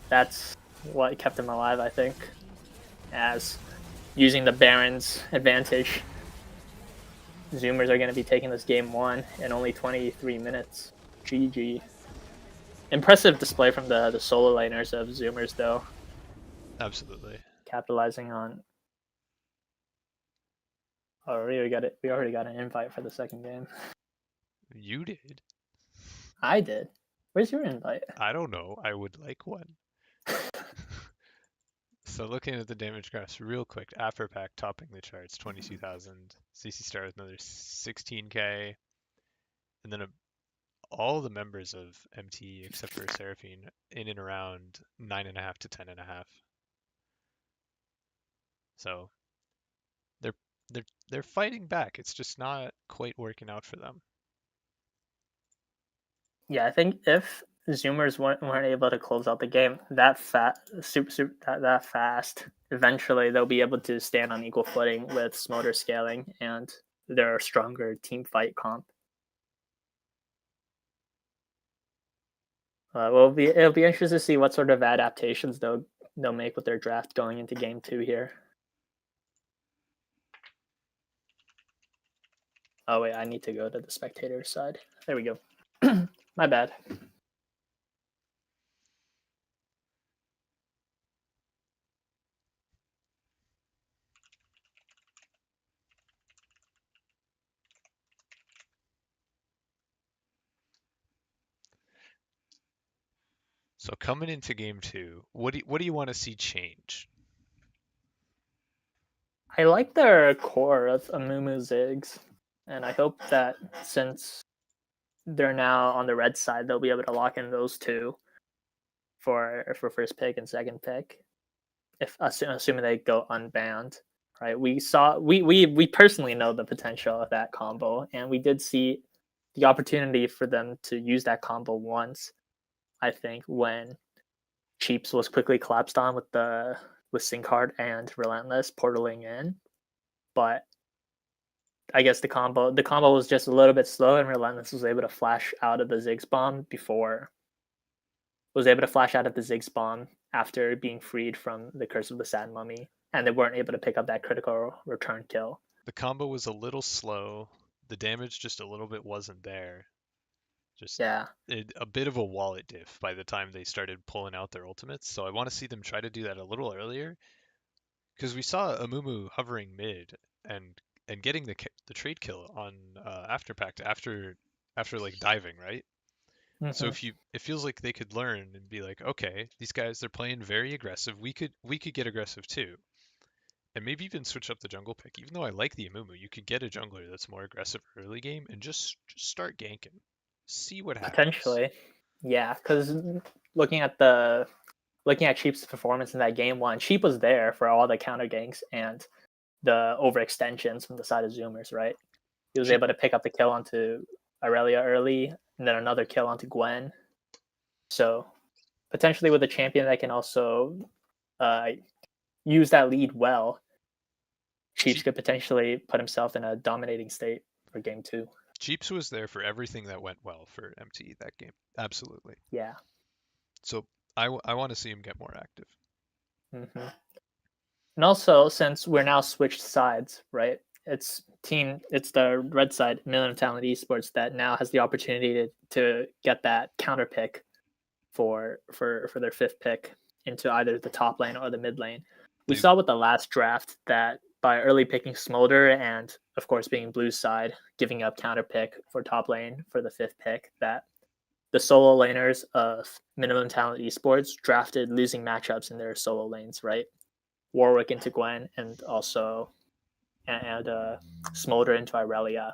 that's what kept him alive, I think, as using the Baron's advantage. Zoomers are going to be taking this game 1 in only 23 minutes. GG. Impressive display from the solo laners of Zoomers, though. Absolutely. Capitalizing on... Oh, we already got an invite for the second game. You did. I did. Where's your invite? I don't know. I would like one. So looking at the damage graphs real quick, After Pack topping the charts, 22,000. CC Star with another 16k. And then all the members of MT except for Seraphine in and around 9.5 to 10.5. So they're fighting back. It's just not quite working out for them. Yeah, I think if Zoomers weren't able to close out the game that fast, eventually they'll be able to stand on equal footing with Smolder scaling and their stronger team fight comp. It'll be interesting to see what sort of adaptations they'll make with their draft going into game 2 here. Oh wait, I need to go to the spectator side. There we go. My bad. So coming into game two, what do you want to see change? I like their core of Amumu Ziggs, and I hope that since they're now on the red side, they'll be able to lock in those two for first pick and second pick. If assuming they go unbanned, right? We personally know the potential of that combo, and we did see the opportunity for them to use that combo once. I think when Cheaps was quickly collapsed on with Syncard and Relentless portaling in, but I guess the combo was just a little bit slow, and Relentless was able to flash out of the Ziggs bomb before was able to flash out of the Ziggs bomb after being freed from the Curse of the Sad Mummy, and they weren't able to pick up that critical return kill. The combo was a little slow. The damage just a little bit wasn't there. Just Yeah, a bit of a wallet diff by the time they started pulling out their ultimates. So I want to see them try to do that a little earlier because we saw Amumu hovering mid and getting the trade kill on Afterpact after like diving, right? So mm-hmm. if you it feels like they could learn and be like, okay, these guys they're playing very aggressive. We could get aggressive too. And maybe even switch up the jungle pick. Even though I like the Amumu, you could get a jungler that's more aggressive early game and just start ganking. See what happens. Potentially, yeah. Because looking at the looking at Cheap's performance in that game one, Cheap was there for all the counter ganks and the overextensions from the side of Zoomers, right? He was Cheap able to pick up the kill onto Aurelia early, and then another kill onto Gwen. So potentially with a champion that can also uh, use that lead well, Chiefs Cheap could potentially put himself in a dominating state for game two. Cheaps was there for everything that went well for MT that game. Absolutely. Yeah. So I want to see him get more active. Mm-hmm. And also, since we're now switched sides, right? It's the red side, Million Talent Esports, that now has the opportunity to get that counter pick for their fifth pick into either the top lane or the mid lane. We They saw with the last draft that by early picking Smolder and of course being blue side, giving up counter pick for top lane for the fifth pick, that the solo laners of Minimum Talent Esports drafted losing matchups in their solo lanes, right? Warwick into Gwen and also and Smolder into Irelia.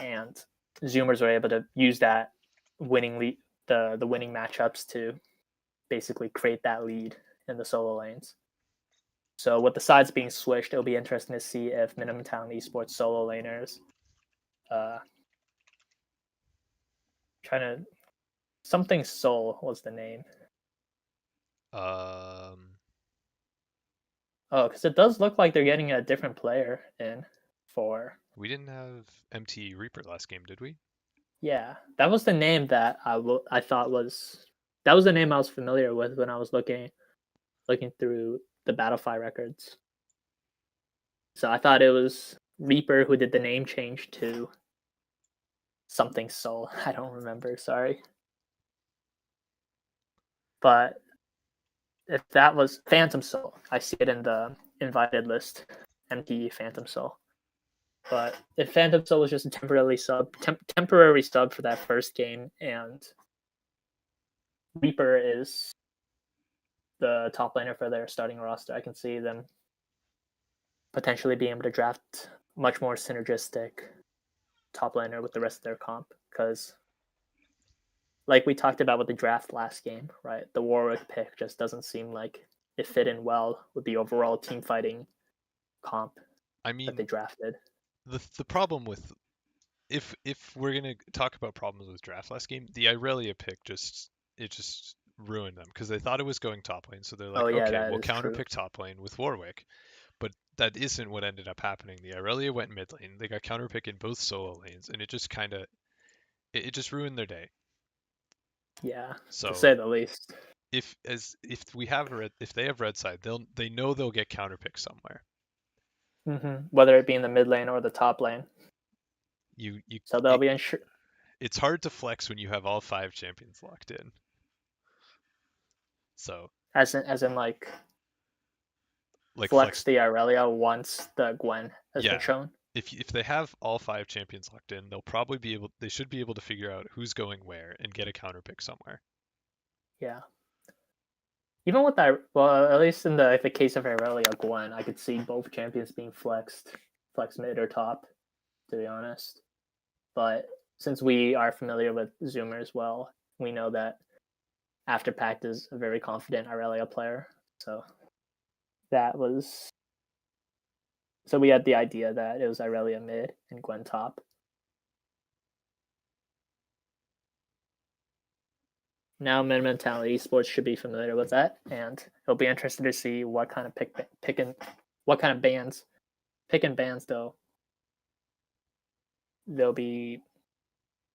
And Zoomers were able to use that winning lead, the winning matchups to basically create that lead in the solo lanes. So with the sides being switched, it'll be interesting to see if Minimum Talent Esports solo laners uh trying to something Soul was the name. um Oh, because it does look like they're getting a different player in for we didn't have MT Reaper last game, did we? yeah. That was the name that I thought was that was the name I was familiar with when I was looking through the Battlefy records. So I thought it was Reaper who did the name change to something Soul. I don't remember, sorry. But if that was Phantom Soul, I see it in the invited list, MTE Phantom Soul. But if Phantom Soul was just a temporary sub for that first game, and Reaper is the top laner for their starting roster, I can see them potentially being able to draft much more synergistic top laner with the rest of their comp. Because, like we talked about with the draft last game, right? The Warwick pick just doesn't seem like it fit in well with the overall team fighting comp I that they mean, drafted. the problem with if we're gonna talk about problems with draft last game, the Irelia pick just ruined them because they thought it was going top lane, so they're Oh like, yeah, okay, that we'll is counter true. pick top lane with Warwick, but that isn't what ended up happening. The Irelia went mid lane, they got counter pick in both solo lanes, and it just kind of it just ruined their day. Yeah, to So say the least. if they have red side, they know they'll get counter pick somewhere. Whether it be in the mid lane or the top lane. You So they'll it, be it's hard to flex when you have all five champions locked in. So as in like like flex flex, the Irelia once the Gwen has been yeah. shown. If they have all five champions locked in, they should be able to figure out who's going where and get a counter pick somewhere. Yeah. Even with that, well, at least in the case of Aurelia Gwen, I could see both champions being flex mid or top, to be honest. But since we are familiar with Zoomer as well, we know that Afterpact is a very confident Aurelia player. So that was so we had the idea that it was Aurelia mid and Gwen top. Now Mentality Esports should be familiar with that, and it'll be interesting to see what kind of what kind of bands they'll be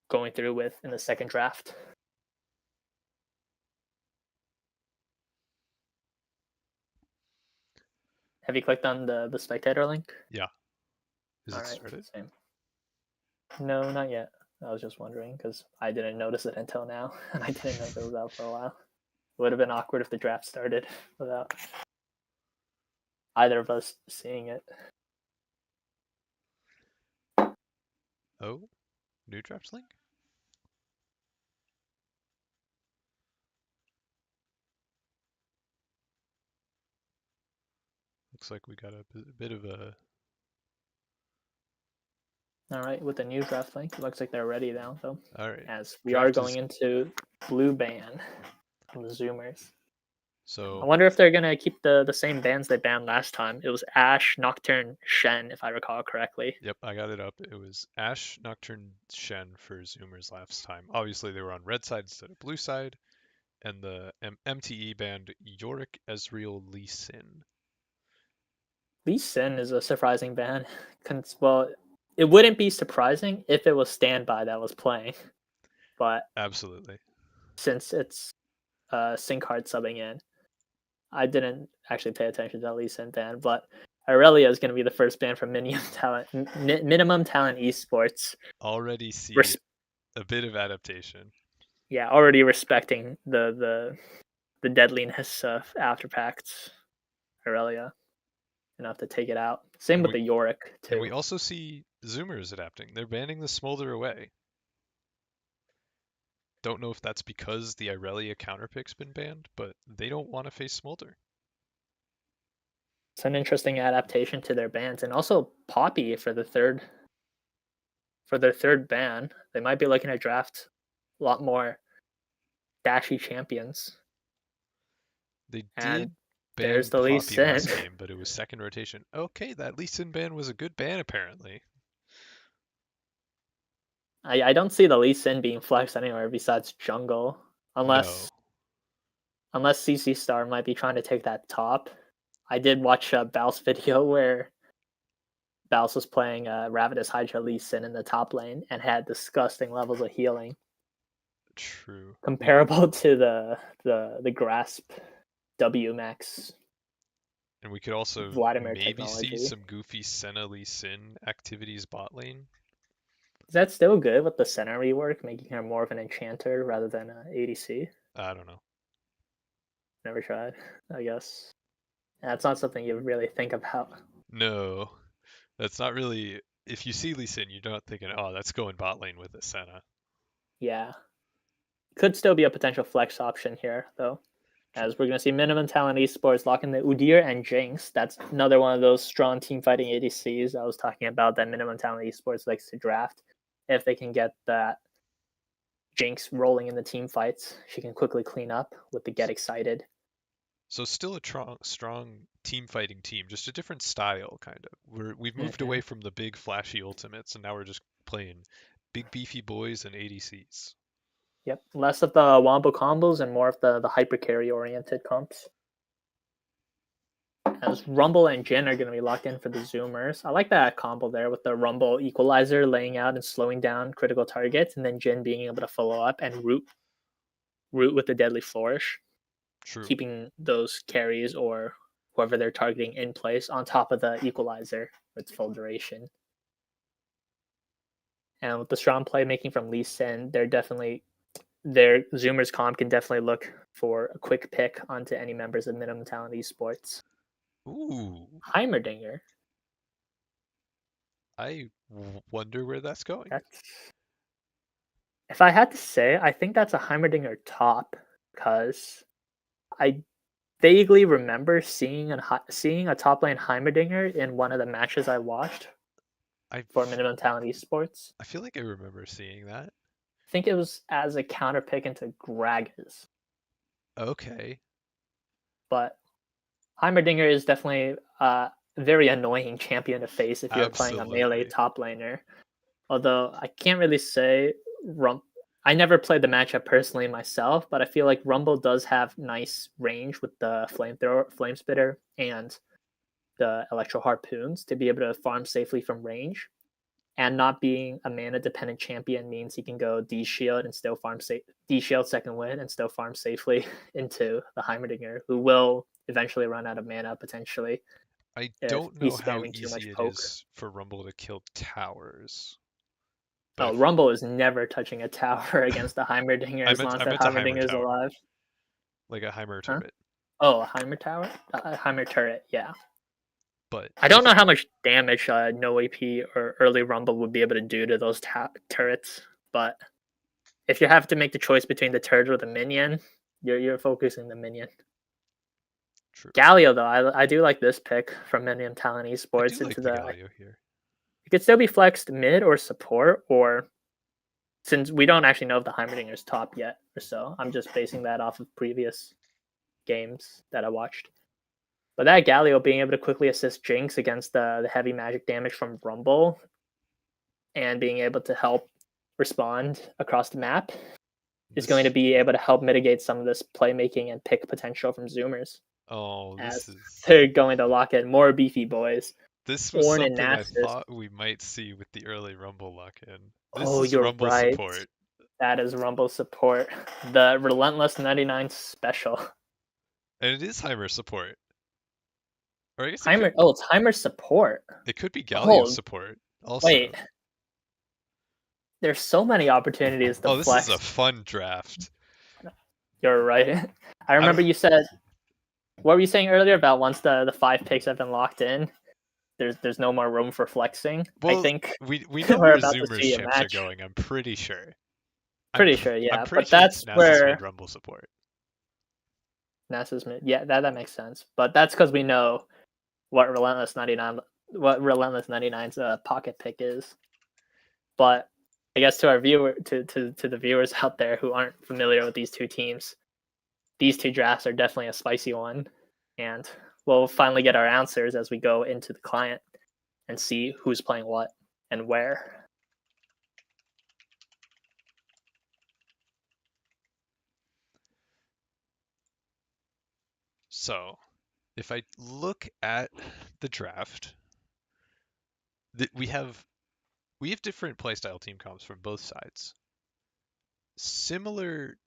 going through with in the second draft. Have you clicked on the spectator link? Yeah. Is All it right, started? same. No, not yet. I was just wondering because I didn't notice it until now, and I didn't know if it was out for a while. It would have been awkward if the draft started without either of us seeing it. Oh, new draft link? Looks like we got a bit of a... All right, with the new draft link, it looks like they're ready now, though. All right. As we are Draft going is... into blue ban from the Zoomers. I So, wonder if they're gonna keep the same bands they banned last time. It was Ash, Nocturne, Shen, if I recall correctly. yep, I got it up. It was Ash, Nocturne, Shen for Zoomers last time. Obviously, they were on red side instead of blue side. And the MTE banned Yorick, Ezreal, Lee Sin. Lee Sin is a surprising ban. Well, it wouldn't be surprising if it was Standby that was playing, but Absolutely. since it's sync card subbing in, I didn't actually pay attention to that Lee Sin ban. But Aurelia is going to be the first ban from Minimum Talent Esports. Already see Res- a bit of adaptation. yeah, already respecting the deadliness of Afterpact's Aurelia enough to take it out. Same And with we the Yorick and too. we also see Zoomers adapting. They're banning the Smolder away. Don't know if that's because the Irelia counterpick's been banned, but they don't want to face Smolder. It's an interesting adaptation to their bans, and also Poppy for their third ban. They might be looking to draft a lot more dashy champions. They And did there's ban the Lee Poppy Sin. last game, but it was second rotation. Okay, that Lee Sin ban was a good ban apparently. I don't see the Lee Sin being flexed anywhere besides jungle, No. unless CC Star might be trying to take that top. I did watch a Bal's video where Baus was playing Ravenous Hydra Lee Sin in the top lane and had disgusting levels of healing, True. comparable to the Grasp W Max And we could also Vladimir maybe see technology. some goofy Senna Lee Sin activities bot lane. Is that still good with the center rework, making her more of an enchanter rather than an ADC? I don't know. Never tried, I guess. That's not something you really think about. No, that's not really. If you see Lee Sin, you're not thinking, oh, that's going bot lane with a Senna. Yeah. Could still be a potential flex option here, though. True. As we're going to see Minimum Talent Esports locking the Udyr and Jinx. That's another one of those strong team fighting ADCs I was talking about that Minimum Talent Esports likes to draft. If they can get that Jinx rolling in the team fights, she can quickly clean up with the Get Excited. So still a strong team fighting team, just a different style, kind of. We've moved Mm-hmm. away from the big flashy ultimates, and now we're just playing big beefy boys and ADCs. Yep, less of the wombo combos and more of the hyper carry oriented comps. As Rumble and Jin are going to be locked in for the Zoomers. I like that combo there with the Rumble equalizer laying out and slowing down critical targets, and then Jin being able to follow up and root with the deadly flourish, True. keeping those carries or whoever they're targeting in place on top of the equalizer with full duration. And with the strong playmaking from Lee Sin, their Zoomers comp can definitely look for a quick pick onto any members of Minimum Talent Esports. Ooh, Heimerdinger. I wonder where that's going. That's If I had to say, I think that's a Heimerdinger top because I vaguely remember seeing a top lane Heimerdinger in one of the matches I watched I for Minimum Talent Esports. I feel like I remember seeing that. I think it was as a counter pick into Gragas, Okay. but Heimerdinger is definitely a very annoying champion to face if you're playing a melee Absolutely. top laner. Although I can't really say I never played the matchup personally myself, but I feel like Rumble does have nice range with the flamethrower, flame spitter, and the electro harpoons to be able to farm safely from range. And not being a mana dependent champion means he can go D shield and still farm safe, D shield second win and still farm safely into the Heimerdinger, who will eventually run out of mana potentially I if don't know he's how spamming too much easy it poke. is for Rumble to kill towers, but Oh, Rumble is never touching a tower against a Heimerdinger as long as I that meant a Heimer Heimerdinger is tower, alive. like a Heimer Huh? turret. Oh, a Heimer tower? A Heimer turret, yeah. But I don't if know how much damage no AP or early Rumble would be able to do to those turrets, but if you have to make the choice between the turret or the minion, you're focusing the minion. true, Galio though, I do like this pick from Minion Talent I do Esports like into the the. Galio here. It could still be flexed mid or support, or since we don't actually know if the Heimerdinger's top yet or so, I'm just basing that off of previous games that I watched. But that Galio being able to quickly assist Jinx against the heavy magic damage from Rumble and being able to help respond across the map is going to This be able to help mitigate some of this playmaking and pick potential from Zoomers oh, as this is they're going to lock in more beefy boys. this was Ornn and something I Nasus. thought we might see with the early Rumble lock-in. This Oh, is you're Rumble right. support, That is Rumble support. The Relentless 99 special. and it is Heimer support, or I guess Heimer. Oh, it's Heimer support. it could be Galio Oh, support also. wait. There's so many opportunities to Oh, this is a flex. fun draft. You're right. I I remember don't. you said, what were you saying earlier about once the 5 picks have been locked in, there's no more room for flexing? I Well, think we know we're where about to Zoomers see a champs are match. going. I'm pretty sure. Pretty sure, I'm yeah. pretty But sure it's that's Nasus where mid Rumble support. NASA's mid. Yeah, that makes sense. But that's because we know what Relentless 99's pocket pick is. But I guess to our to the viewers out there who aren't familiar with these two teams, these two drafts are definitely a spicy one, and we'll finally get our answers as we go into the client and see who's playing what and where. So, if I look at the draft, we have different playstyle team comps from both sides. Similar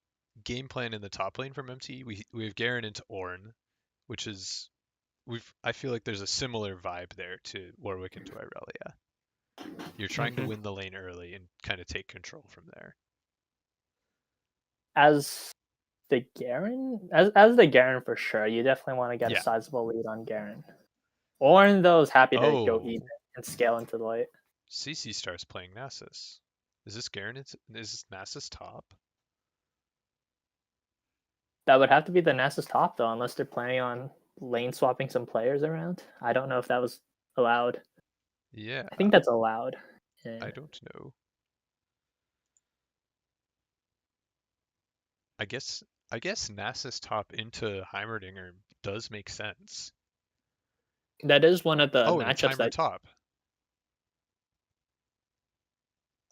game plan in the top lane from MT. We have Garen into Ornn, which is I feel like there's a similar vibe there to Warwick into Irelia. You're trying to Mm-hmm. win the lane early and kind of take control from there. As as the Garen for sure, you definitely want to get a Yeah. sizable lead on Garen. Ornn though is happy to go Oh, eat and scale into the late. CC starts playing Nasus. Is this Garen? Is this Nasus top? That would have to be the Nasus top though, unless they're planning on lane swapping some players around. I don't know if that was allowed. Yeah, I think that's allowed. I And don't know. I guess Nasus top into Heimerdinger does make sense. that is one of the Oh, and it's matchups Heimer that top.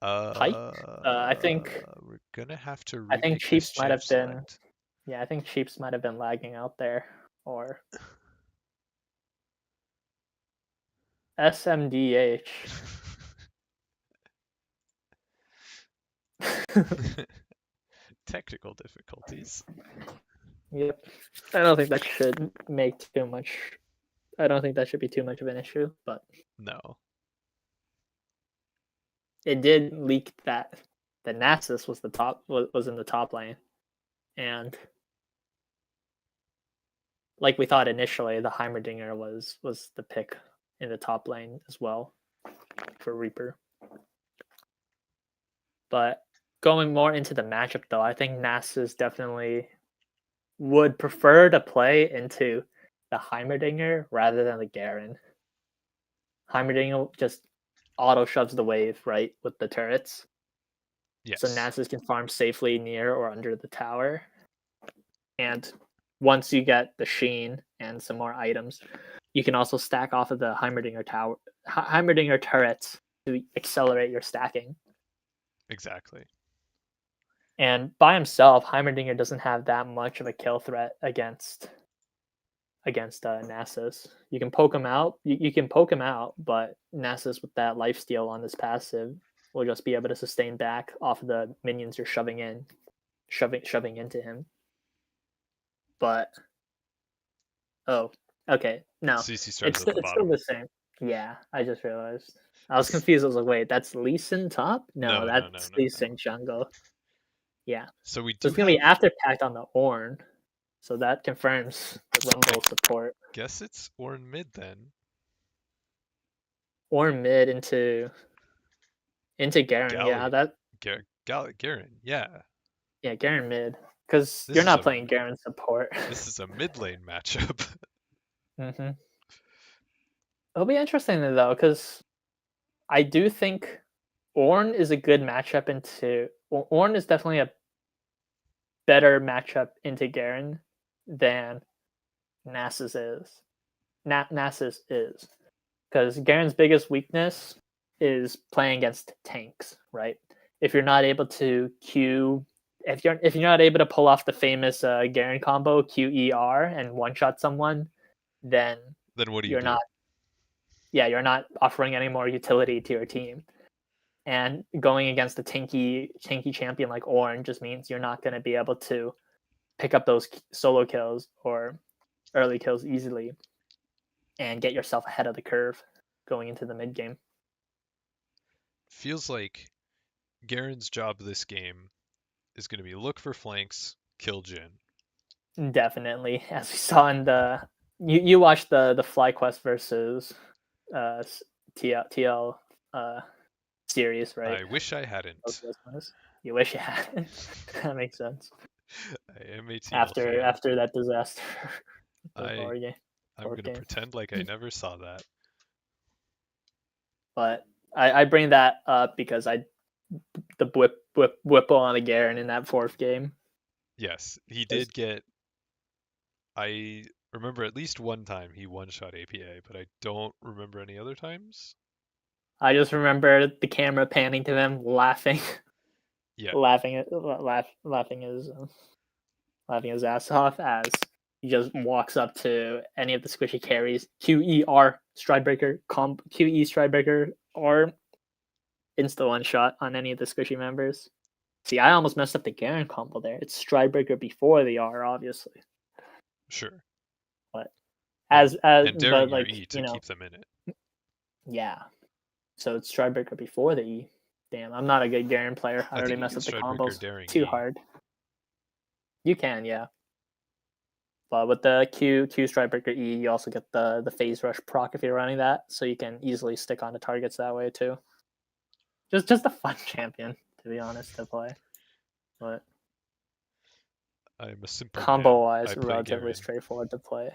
Pike. We're gonna have to I think repick this Cheaps might champ have been. select. Yeah, I think Cheaps might have been lagging out there, or SMDH. Technical difficulties. Yep. I don't think that should make too much. I don't think that should be too much of an issue, but No. it did leak that the Nasus was was in the top lane, and like we thought initially, the Heimerdinger was the pick in the top lane as well for Reaper. But going more into the matchup, though, I think Nasus definitely would prefer to play into the Heimerdinger rather than the Garen. Heimerdinger just auto shoves the wave, right, with the turrets. So Yes, Nasus can farm safely near or under the tower. And once you get the Sheen and some more items, you can also stack off of the Heimerdinger turrets to accelerate your stacking. exactly. And by himself, Heimerdinger doesn't have that much of a kill threat against Nasus. You can poke him out. You can poke him out, but Nasus with that lifesteal on his passive will just be able to sustain back off of the minions you're shoving into him. But oh, okay, no, CC started at the it's still bottom. the same. Yeah, I just realized. I was S- confused. I was like, wait, that's Lee Sin top? No, No, no, no, that's no, Lee no. Sin jungle. Yeah, So we so do it's gonna be have, after packed on the Orn. So that confirms the I Rumble support. guess it's Orn mid then. Orn mid into Garen. Yeah, Galli, that Garen. Yeah, yeah, Garen mid. Because this you're is not a playing Garen support. this is a mid lane matchup. hmm It'll be interesting though, because I do think Orn is a good matchup into Orn is definitely a better matchup into Garen than Nasus is. Nasus is because Garen's biggest weakness is playing against tanks, right? If you're not able to Q, if you're not able to pull off the famous Garen combo QER and one shot someone, then Then what do you you're do? not you're not offering any more utility to your team. And going against a tanky champion like Ornn just means you're not going to be able to pick up those solo kills or early kills easily and get yourself ahead of the curve going into the mid game. Feels like Garen's job this game is going to be look for flanks, kill Jin. Definitely, as we saw in the you watched the FlyQuest versus uh, TL series, right? I wish I hadn't. You wish you hadn't. That makes sense. I am a TL After fan. after that disaster, the I board game, I'm board gonna game. pretend like I never saw that. But I bring that up because I the whipple on the Garen in that fourth game. Yes, he did get. I remember at least one time he one-shot APA, but I don't remember any other times. I just remember the camera panning to them, laughing, Yeah, laughing his ass off as he just walks up to any of the squishy carries, QER Stridebreaker, QE Stridebreaker, or insta one shot on any of the squishy members. See, I almost messed up the Garen combo there. It's Stridebreaker before the R, obviously, sure. but And daring your like E to keep them in it. yeah. So it's Stridebreaker before the E. Damn, I'm not a good Garen player. I I already think you messed can up the Stridebreaker combos daring too E. hard. You can, yeah. But with the Q Stridebreaker E, you also get the phase rush proc if you're running that, so you can easily stick onto targets that way too. Just a fun champion, to be honest, to play. But I'm a simple man. combo I wise, play relatively Garen. straightforward to play.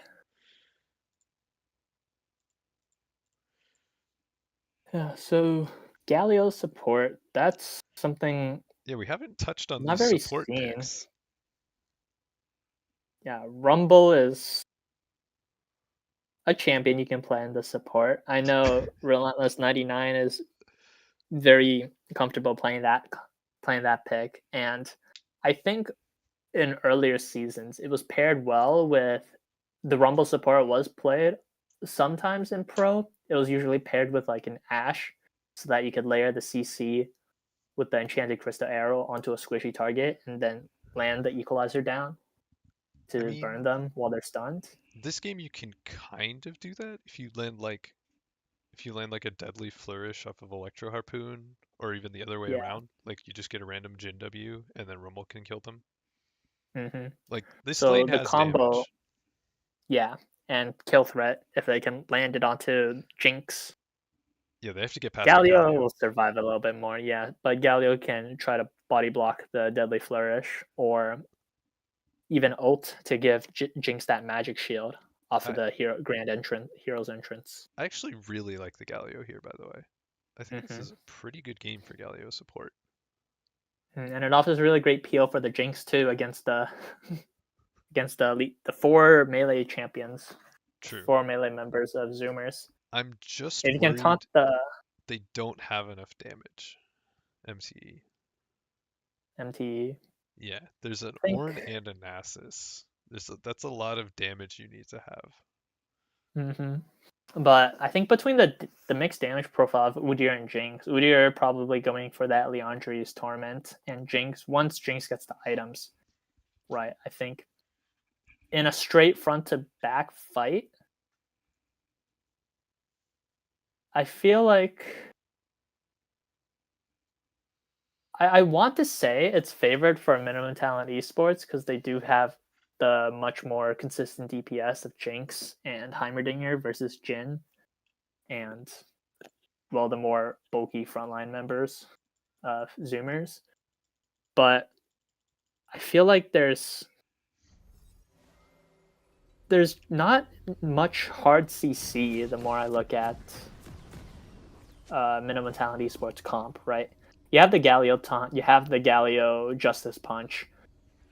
Yeah, so Galio support, that's something Yeah, we haven't touched on not these very support seen. picks. Yeah, Rumble is a champion you can play in the support. I know Relentless 99 is very comfortable playing that pick, and I think in earlier seasons it was paired well with the Rumble support was played sometimes in pro. It was usually paired with like an Ash so that you could layer the CC with the enchanted crystal arrow onto a squishy target and then land the equalizer down I to mean, burn them while they're stunned. this game you can kind of do that if you land like a deadly flourish off of Electro Harpoon, or even the other way Yeah. around. Like you just get a random Jin W and then Rumble can kill them. hmm Like this So lane the has combo, damage. yeah, and kill threat if they can land it onto Jinx. Yeah, they have to get past a Galio Galio. will survive a little bit more, yeah, but Galio can try to body block the deadly flourish or even ult to give Jinx that magic shield off of I, the hero's entrance. I actually really like the Galio here, by the way. I think this Hmm. is a pretty good game for Galio support. And it offers really great peel for the Jinx too against the against the four melee champions, the True. four melee members of Zoomers. I'm just If you can taunt worried the they don't have enough damage. MCE. MTE, Yeah, there's an I Ornn think. and a Nasus. That's a lot of damage you need to have. Hmm. But I think between the mixed damage profile of Udyr and Jinx, Udyr probably going for that Leandri's Torment, and Jinx, once Jinx gets the items, right, I think in a straight front to back fight, I feel like I want to say it's favored for minimum talent esports because they do have the much more consistent DPS of Jinx and Heimerdinger versus Jin, and well, the more bulky frontline members of Zoomers. But I feel like there's not much hard CC the more I look at minimum talent esports comp, right? You have the Galio taunt, you have the Galio Justice Punch,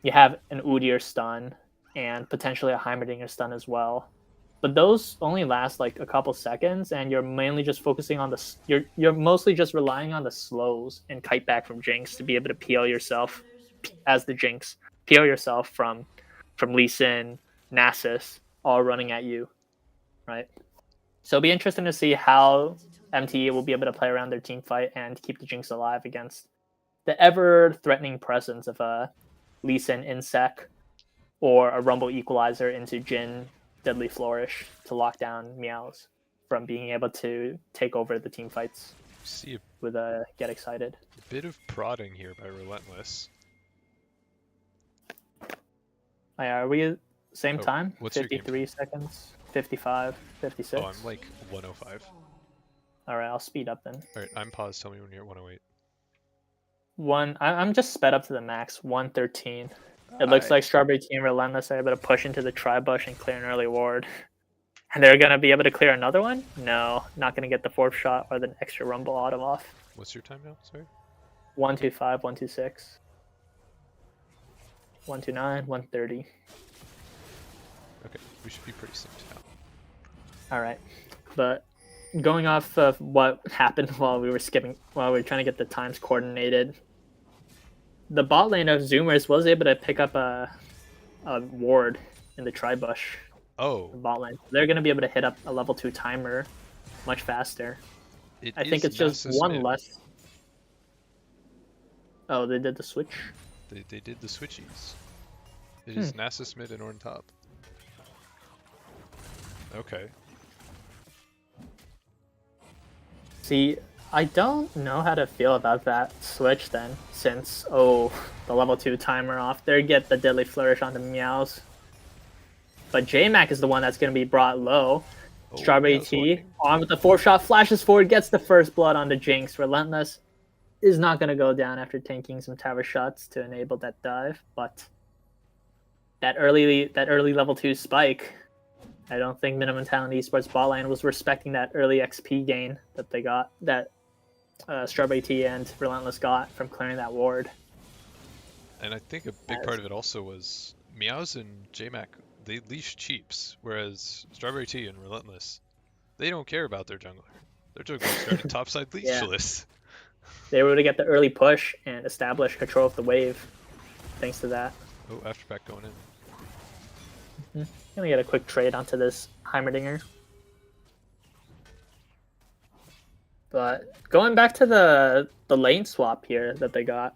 you have an Udyr stun, and potentially a Heimerdinger stun as well. But those only last like a couple seconds, and you're mainly just focusing on you're mostly just relying on the slows and kite back from Jinx to be able to peel yourself as the Jinx, peel yourself from Lee Sin, Nasus, all running at you, right? So it'll be interesting to see how MTE will be able to play around their team fight and keep the Jinx alive against the ever-threatening presence of a Lee Sin Insec or a Rumble Equalizer into Jin Deadly Flourish to lock down Meows from being able to take over the team fights See a with Get Excited. bit of prodding here by Relentless. Are we same Oh, time? what's your game 53 time? seconds, 55, 56. Oh, I'm like 105. All right, I'll speed up then. All right, I'm paused. Tell me when you're at 108. I'm just sped up to the max, 113. It looks I like Strawberry Team Relentless are able to push into the tri-bush and clear an early ward. And they're going to be able to clear another one? No, not going to get the fourth shot or the extra Rumble auto off. What's your time now? Sorry. 125, 126, 129, 130. Okay, we should be pretty synced now. All right, but going off of what happened while we were trying to get the times coordinated, the bot lane of Zoomers was able to pick up a ward in the tri-bush. Oh, Bot lane. They're going to be able to hit up a level 2 timer much faster. I think it's just Nasus one mid. less. Oh, they did the switch? They did the switchies. It is Nasus mid and Ornn top. Okay. See, I don't know how to feel about that switch then, since, the level 2 timer off. They get the Deadly Flourish onto Meows. But JMac is the one that's going to be brought low. Oh, Strawberry Meow's T, holding. on with the 4-shot, flashes forward, gets the first blood onto Jinx. Relentless is not going to go down after tanking some tower shots to enable that dive, but that early level 2 spike, I don't think Minimum Talent Esports bot lane was respecting that early XP gain that they got, that Strawberry T and Relentless got from clearing that ward. And I think a big part of it also was Meows and JMac, they leash cheaps, whereas Strawberry T and Relentless, they don't care about their jungler. Their jungler started topside leashless. They were able to get the early push and establish control of the wave thanks to that. Oh, afterpack going in. Gonna get a quick trade onto this Heimerdinger. But going back to the lane swap here that they got,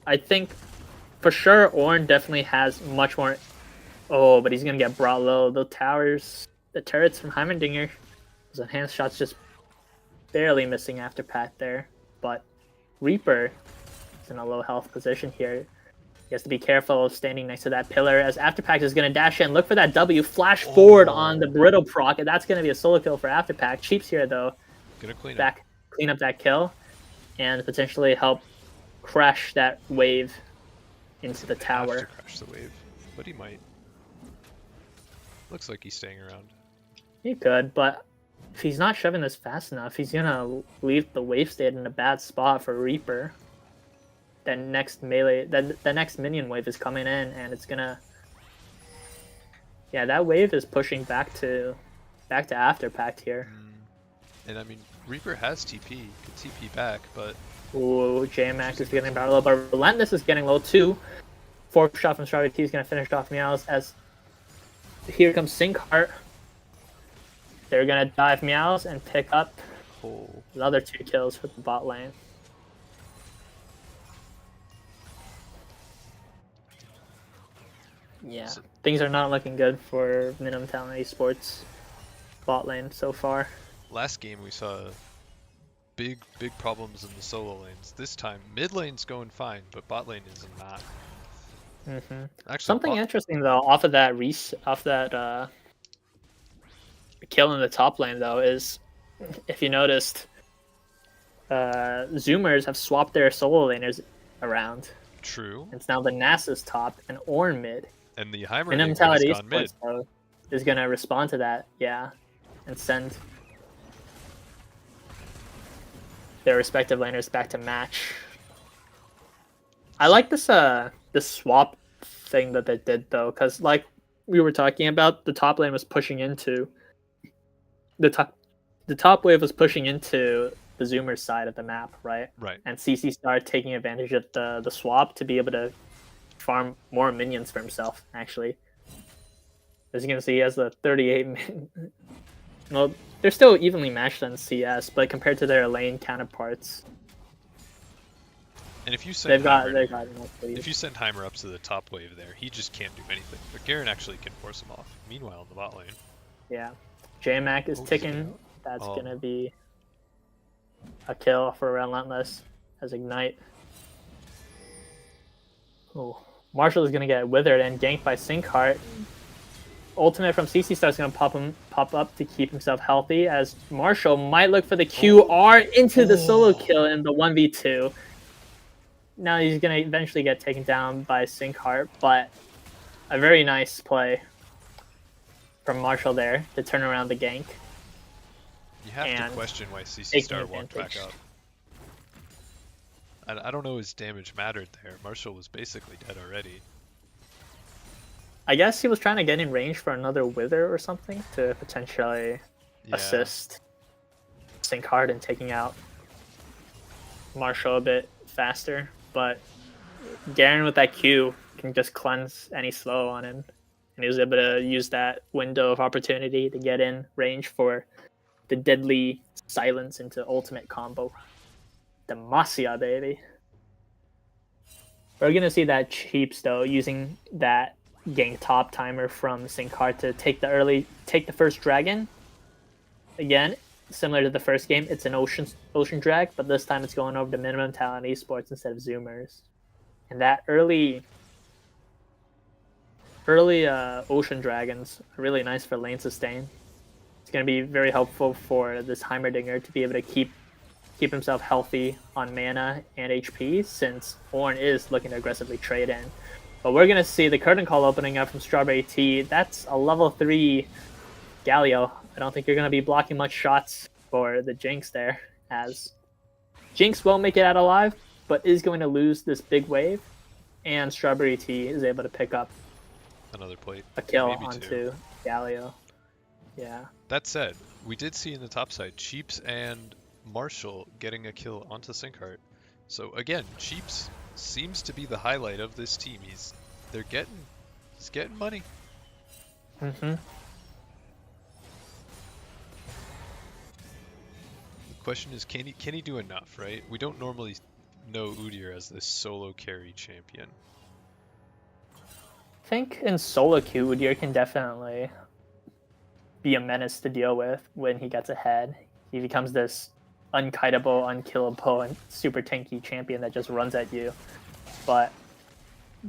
I think for sure Ornn definitely has much more. Oh, but he's gonna get brought low. The turrets from Heimerdinger, those enhanced shots just barely missing after pack there. But Reaper is in a low health position here. He has to be careful of standing next to that pillar as Afterpack is going to dash in. Look for that W. Flash forward on the Brittle proc. And that's going to be a solo kill for Afterpack. Cheap's here, though. Gonna clean Clean up that kill. And potentially help crash that wave into the Have to tower. crash the wave, but he might. Looks like he's staying around. He could, but if he's not shoving this fast enough, he's gonna leave the wave state in a bad spot for Reaper. Then next melee, then the next minion wave is coming in, and it's gonna. Yeah, that wave is pushing back to after pact here. And I mean, Reaper has TP, could TP back, but Ooh, J-Mac is getting about low, but Relentless is getting low too. Fourth shot from Strawberry T is gonna finish off Meows as here comes Sinkheart. They're gonna dive Meows and pick up the other 2 kills for the bot lane. Yeah, things are not looking good for Minimum Talent Esports bot lane so far. Last game we saw big problems in the solo lanes. This time mid lane's going fine, but bot lane is not. Actually, something interesting though off of that kill in the top lane though is, if you noticed, Zoomers have swapped their solo laners around. True. It's now the Nasus top and Ornn mid. And the Heimer has gone mid. Is going to respond to that, yeah, and send their respective laners back to match. I like this swap thing that they did though, because like we were talking about, the top lane was pushing into the top wave was pushing into the Zoomer side of the map, right? Right. And CC started taking advantage of the swap to be able to farm more minions for himself, actually. As you can see, he has the 38 well, they're still evenly matched on CS, but compared to their lane counterparts, and if you send if you send Heimer up to the top wave there, he just can't do anything. But Garen actually can force him off. Meanwhile, in the bot lane, yeah, J-Mac is ticking. That's gonna be a kill for Relentless as Ignite. Oh, Marshall is gonna get withered and ganked by Sinkheart. Ultimate from CC Star is gonna pop up to keep himself healthy, as Marshall might look for the QR into the solo kill in the 1v2. Now he's gonna eventually get taken down by Sinkheart, but a very nice play from Marshall there to turn around the gank. You have to question why CC Star walked back up. I don't know his damage mattered there. Marshall was basically dead already. I guess he was trying to get in range for another Wither or something to potentially assist Sinkheart in taking out Marshall a bit faster. But Garen with that Q can just cleanse any slow on him. And he was able to use that window of opportunity to get in range for the deadly silence into ultimate combo. Demacia, baby. We're going to see that Cheeps, though, using that gank top timer from Sinkheart to take the first dragon. Again, similar to the first game, it's an ocean drag, but this time it's going over to Minimum Talent Esports instead of Zoomers. And that early ocean dragons are really nice for lane sustain. It's going to be very helpful for this Heimerdinger to be able to keep himself healthy on mana and HP, since Ornn is looking to aggressively trade in. But we're going to see the curtain call opening up from Strawberry T. That's a level 3 Galio. I don't think you're going to be blocking much shots for the Jinx there, as Jinx won't make it out alive, but is going to lose this big wave, and Strawberry T is able to pick up another plate, a kill onto Galio. Yeah. That said, we did see in the top side Cheeps and Marshall getting a kill onto Sinkheart. So again, Cheeps seems to be the highlight of this team. He's getting money. Mm-hmm. The question is, can he do enough, right? We don't normally know Udyr as this solo carry champion. I think in solo queue, Udyr can definitely be a menace to deal with when he gets ahead. He becomes this unkiteable, unkillable, and super tanky champion that just runs at you. But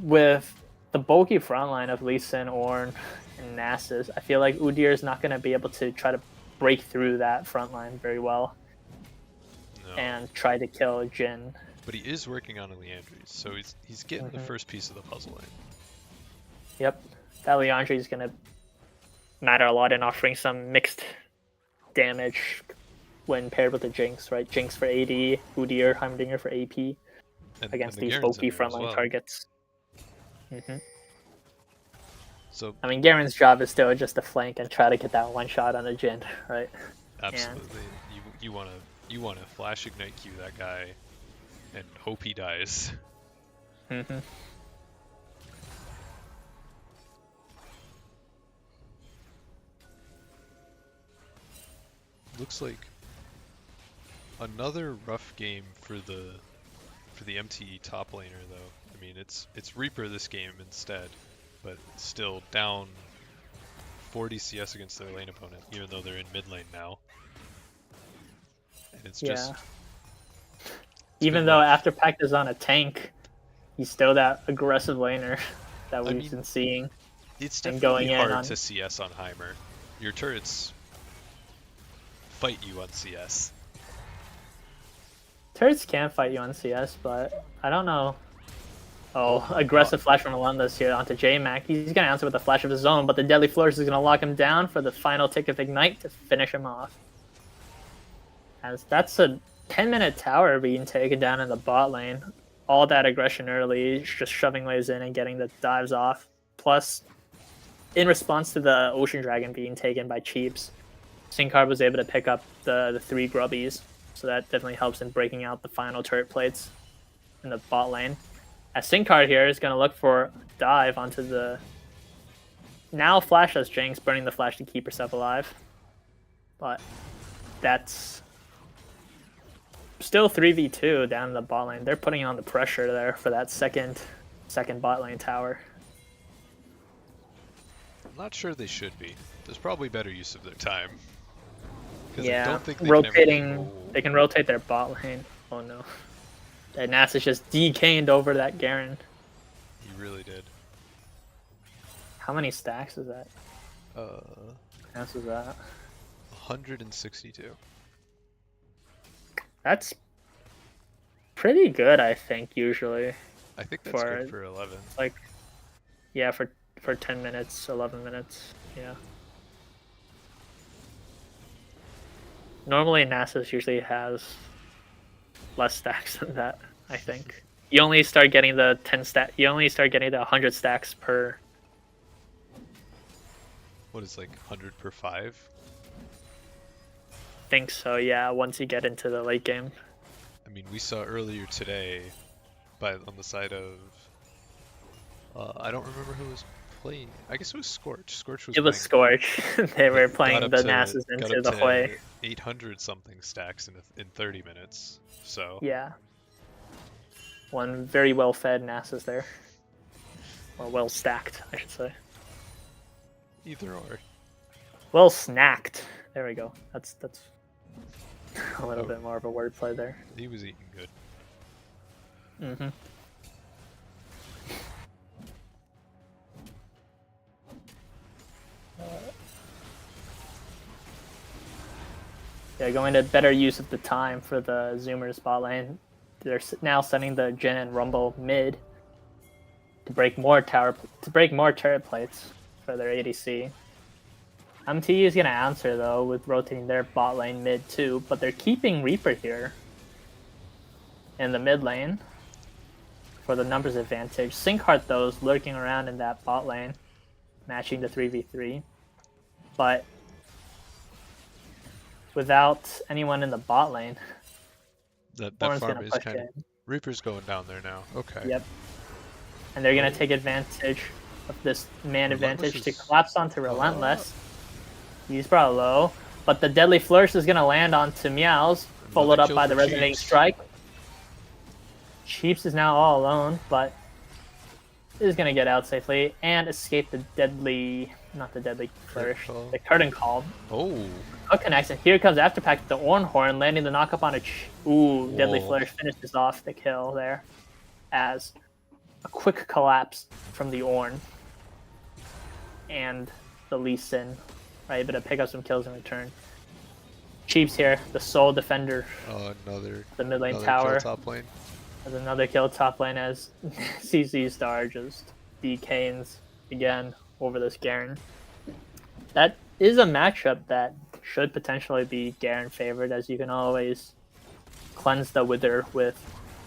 with the bulky frontline of Lee Sin, Ornn, and Nasus, I feel like Udyr is not going to be able to try to break through that frontline very well and try to kill Jhin. but he is working on a Leandries, so he's getting the first piece of the puzzle in. Yep, that Leandri is gonna matter a lot in offering some mixed damage when paired with the Jinx, right? Jinx for AD, Udyr, Heimerdinger for AP against the these Garen's in bulky there as frontline well. targets. So I mean, Garen's job is still just to flank and try to get that one shot on a Jhin, right? absolutely, you wanna flash ignite Q that guy, and hope he dies. Mm-hmm. Looks like another rough game for the MTE top laner though. I mean, it's Reaper this game instead, but still down 40 CS against their lane opponent, even though they're in mid lane now. And it's just even though Afterpact is on a tank, he's still that aggressive laner that we've been seeing. It's definitely hard to CS on Heimer. Your turrets fight you on CS. Turrets can fight you on CS, but I don't know. Oh, aggressive flash from Alundus here onto J-Mac. He's going to answer with a flash of his own, but the Deadly Flourish is going to lock him down for the final tick of Ignite to finish him off. As that's a 10-minute tower being taken down in the bot lane. All that aggression early, just shoving waves in and getting the dives off. Plus, in response to the Ocean Dragon being taken by Cheeps, Syncard was able to pick up the 3 grubbies. So that definitely helps in breaking out the final turret plates in the bot lane. As Syncard here is going to look for a dive onto the now flashless Jinx, burning the flash to keep herself alive. But that's still 3v2 down in the bot lane. They're putting on the pressure there for that second bot lane tower. I'm not sure they should be. There's probably better use of their time. Yeah, I don't think they can rotate their bot lane. Oh no. And Nass is just decaned over that Garen. He really did. How many stacks is that? Nass is that? 162. That's pretty good, I think, usually. I think that's good for 11. Like, yeah, for 10 minutes, 11 minutes, yeah. Normally, Nasus usually has less stacks than that, I think. You only start getting the 100 stacks per... What is like 100 per 5? Think so, yeah, once you get into the late game. I mean, we saw earlier today, on the side of... I don't remember who was playing. I guess it was Scorch. It was Scorch. They were playing the Nasus into the Hui. 800 something stacks in 30 minutes. So yeah, one very well fed Nasus there, or well stacked, I should say. Either or. Well snacked. There we go. That's a little bit more of a wordplay there. He was eating good. Mm-hmm. Yeah, going to better use of the time for the Zoomers bot lane. They're now sending the Jhin and Rumble mid to break more turret plates for their ADC. MTE is gonna answer though with rotating their bot lane mid too, but they're keeping Reaper here in the mid lane for the numbers advantage. Syncart though is lurking around in that bot lane, matching the 3v3, but without anyone in the bot lane, that farm is kind of... Reaper's going down there now. Okay. Yep. And they're going to take advantage of this man advantage to collapse onto Relentless. He's brought low, but the Deadly Flourish is going to land onto Meows, followed up by the Resonating Strike. Cheeps is now all alone, but is going to get out safely and escape the Deadly... Not the Deadly Flourish, the Curtain Call. Oh. Hook connects, and here comes Afterpact with the Ornhorn, landing the knockup on a... Ooh, Deadly Flourish finishes off the kill there as a quick collapse from the Ornn. And the Lee Sin are able to pick up some kills in return. Cheeps here, the sole defender. Oh, another the mid lane tower. Top lane. As another kill top lane as CC Star just decanes again over this Garen. That is a matchup that should potentially be Garen favored, as you can always cleanse the Wither with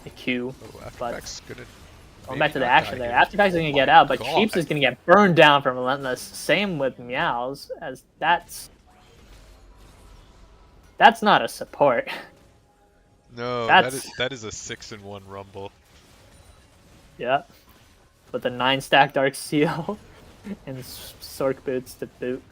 a Q. Oh, But Afterpack's gonna going maybe back to the not action die there, here. Afterpack's gonna get My out, but God. Cheeps is gonna get burned down from Relentless. Same with Meows, as that's not a support. No, That's that is a 6-in-1 rumble. yeah, with the 9-stack Dark Seal and Sork boots to boot.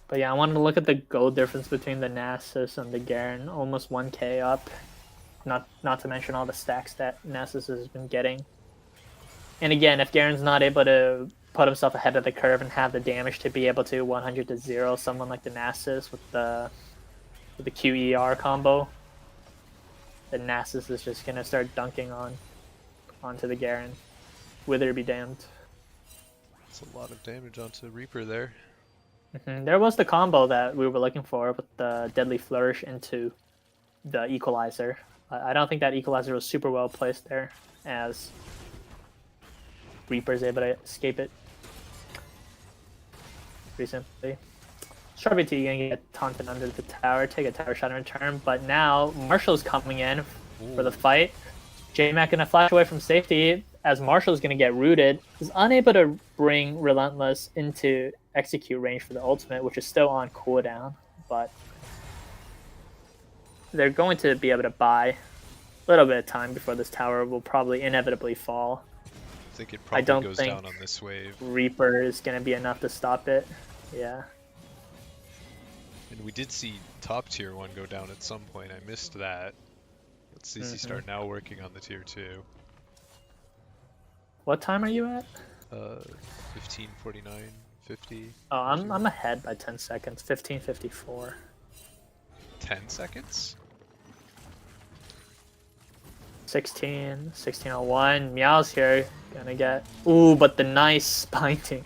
But yeah, I wanted to look at the gold difference between the Nasus and the Garen. Almost 1k up. Not to mention all the stacks that Nasus has been getting. And again, if Garen's not able to put himself ahead of the curve and have the damage to be able to 100 to 0 someone like the Nasus with the QER combo, the Nasus is just gonna start dunking onto the Garen. Wither be damned. That's a lot of damage onto Reaper there. There was the combo that we were looking for with the Deadly Flourish into the Equalizer. I don't think that Equalizer was super well placed there, as Reaper's able to escape it recently. Sharpie gonna get taunted under the tower, take a tower shot in return, but now Marshall's coming in for the fight. J-Mac gonna flash away from safety as Marshall's gonna get rooted. Is unable to bring Relentless into execute range for the ultimate, which is still on cooldown, but they're going to be able to buy a little bit of time before this tower will probably inevitably fall. I think it probably don't goes think down on this wave. Reaper is going to be enough to stop it. Yeah. And we did see top tier 1 go down at some point. I missed that. Let's CC start now working on the tier 2. What time are you at? 15:49, 50. Oh, I'm ahead by 10 seconds. 15:54. 10 seconds? 16:01. Meow's here. Gonna get. Ooh, but the nice binding.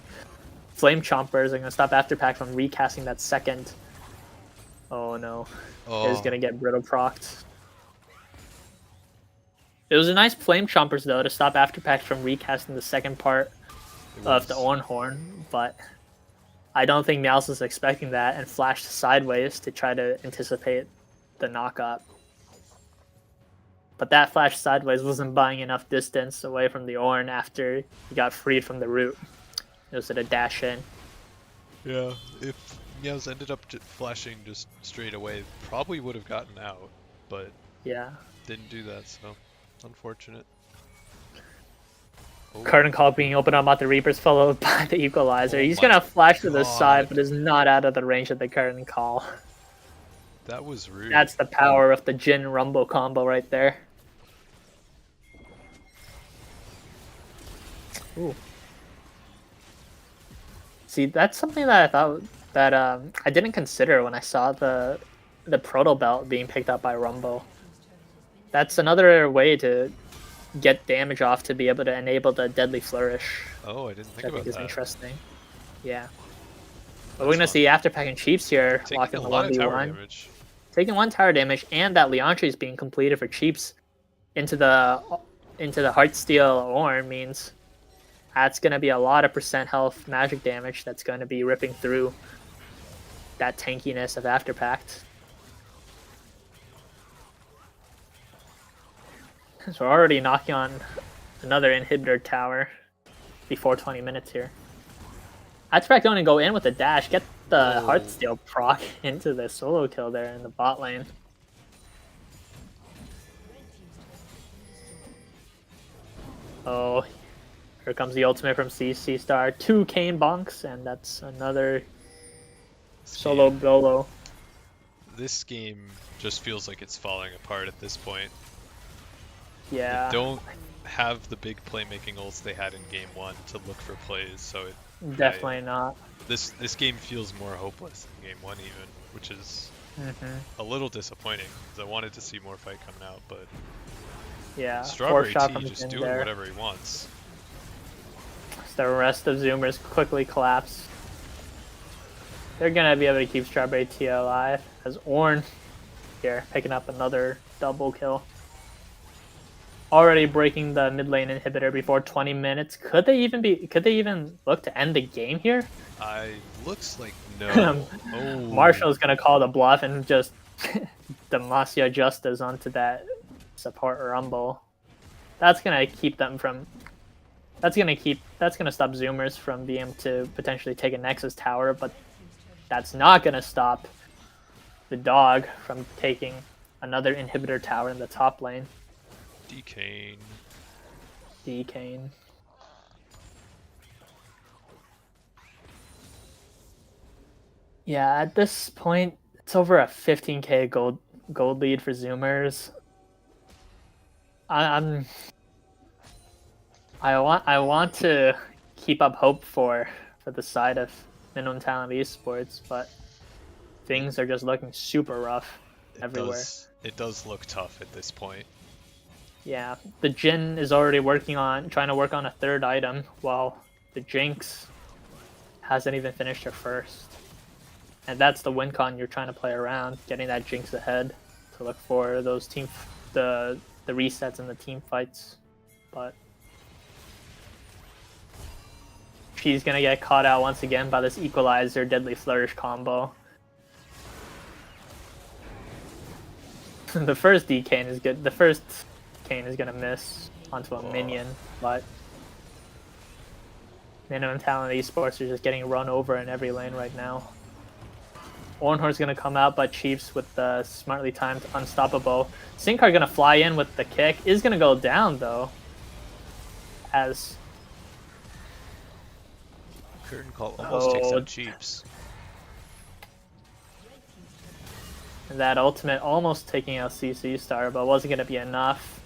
Flame Chompers are gonna stop Afterpack from recasting that second. Oh no. Oh. Is gonna get brittle procced. It was a nice Flame Chompers though to stop Afterpack from recasting the second part of the Ornhorn, but I don't think Meows was expecting that and flashed sideways to try to anticipate the knockup. But that flash sideways wasn't buying enough distance away from the Ornn after he got freed from the root. It was at a dash in. Yeah, if Meows ended up flashing just straight away, probably would have gotten out, but yeah, didn't do that, so unfortunate. Oh. Curtain call being opened up about the Reapers, followed by the Equalizer. He's gonna flash to the side, but is not out of the range of the curtain call. That was rude. That's the power of the Jin Rumble combo right there. Ooh. See, that's something that I thought that I didn't consider when I saw the Proto Belt being picked up by Rumble. That's another way to get damage off to be able to enable the Deadly Flourish. Oh, I didn't think about that. I think is interesting. Yeah. But we're gonna see Afterpack and Cheeps here locking the 1v1. Taking 1 tower damage, and that Leontry is being completed for Cheeps into the Heartsteel Ornn means that's going to be a lot of % health magic damage that's going to be ripping through that tankiness of Afterpact. So we're already knocking on another inhibitor tower before 20 minutes here. Afterpact going to go in with a dash, get the Heartsteel proc into the solo kill there in the bot lane. Oh, here comes the ultimate from CC Star. 2 Cane Bonks, and that's another solo Golo. This game just feels like it's falling apart at this point. Yeah. They don't have the big playmaking ults they had in game 1 to look for plays, so it definitely not. This game feels more hopeless than game 1 even, which is a little disappointing because I wanted to see more fight coming out, but yeah, Strawberry T just doing there. Whatever he wants. The rest of Zoomers quickly collapse. They're gonna be able to keep Strawberry Tea alive as Ornn here picking up another double kill. Already breaking the mid lane inhibitor before 20 minutes. Could they even look to end the game here? Looks like no. Marshall's Oh, gonna call the bluff and just Demacia Justice onto that support Rumble. That's gonna keep them from. That's gonna stop Zoomers from being able to potentially take a Nexus tower, but that's not gonna stop the dog from taking another inhibitor tower in the top lane. Decane. Decane. Yeah, at this point, it's over a 15k gold lead for Zoomers. I want to keep up hope for the side of Minimum Talent Esports, but things are just looking super rough everywhere. It does look tough at this point. Yeah, the Jin is already trying to work on a third item, while the Jinx hasn't even finished her first. And that's the win con you're trying to play around, getting that Jinx ahead to look for those the resets and the team fights. But she's gonna get caught out once again by this Equalizer Deadly Flourish combo. The first decane is good. The first cane is gonna miss onto a minion, but Minimum Talent Esports are just getting run over in every lane right now. Ornhorn's gonna come out, but Chiefs with the smartly timed Unstoppable. Sinkar gonna fly in with the kick. Is gonna go down though. As Curtain Call almost takes out Chiefs. That ultimate almost taking out CC Star, but wasn't gonna be enough.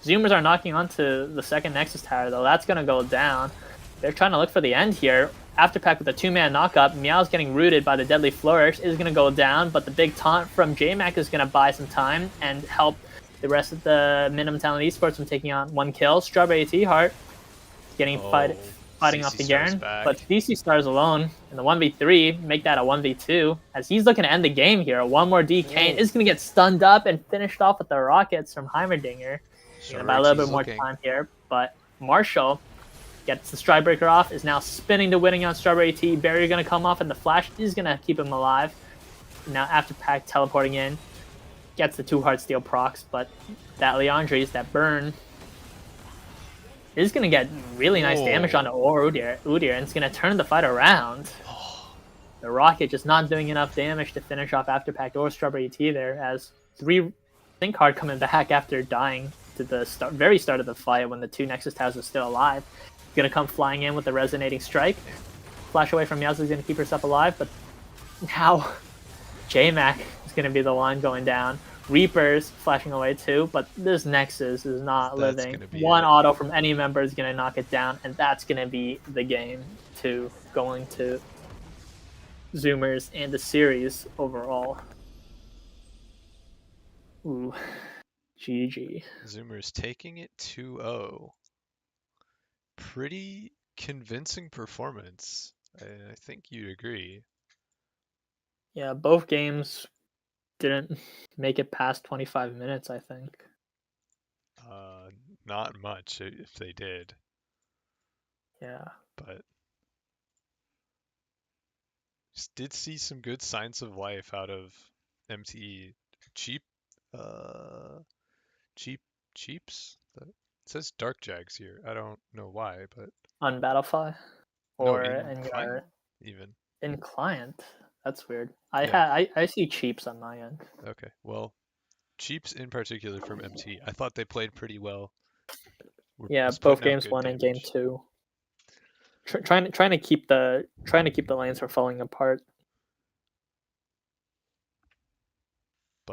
Zoomers are knocking onto the second Nexus Tower though. That's gonna go down. They're trying to look for the end here. Afterpack with a 2-man knockup. Meow's getting rooted by the Deadly Flourish. Is going to go down, but the big taunt from JMac is going to buy some time and help the rest of the Minimum Talent Esports from taking on 1 kill. Strawberry Tea Heart getting fighting off the Garen, but CC Stars alone in the 1v3 make that a 1v2 as he's looking to end the game here. One more Decane is going to get stunned up and finished off with the rockets from Heimerdinger. Going to buy a little bit more time here, but Marshall gets the Stridebreaker off, is now spinning to winning on Strawberry Tea. Barrier going to come off, and the Flash is going to keep him alive. Now Afterpack teleporting in, gets the 2 Heartsteel procs, but that Leandre's, that burn, is going to get really nice damage onto Udyr, and it's going to turn the fight around. The Rocket just not doing enough damage to finish off Afterpack or Strawberry Tea there, as 3 Think Hard coming back after dying to the very start of the fight when the 2 Nexus Towers are still alive. Gonna come flying in with the Resonating Strike. Flash away from Meow's gonna keep herself alive, but now JMac is gonna be the one going down. Reaper's flashing away too, but this Nexus is not living. One auto from any member is gonna knock it down, and that's gonna be the game to going to Zoomers and the series overall. Ooh, GG. Zoomers taking it 2-0. Pretty convincing performance. I think you'd agree. Yeah, both games didn't make it past 25 minutes, I think. Not much if they did. Yeah. But did see some good signs of life out of MTE. Cheaps? It says Dark Jags here. I don't know why, but on Battlefy or in client even in client. That's weird. I see Cheaps on my end. Okay, well, Cheaps in particular from MT. I thought they played pretty well. Yeah, both games 1 and game 2. Trying to keep the lanes from falling apart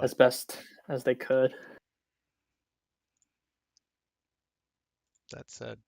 as best as they could. That said,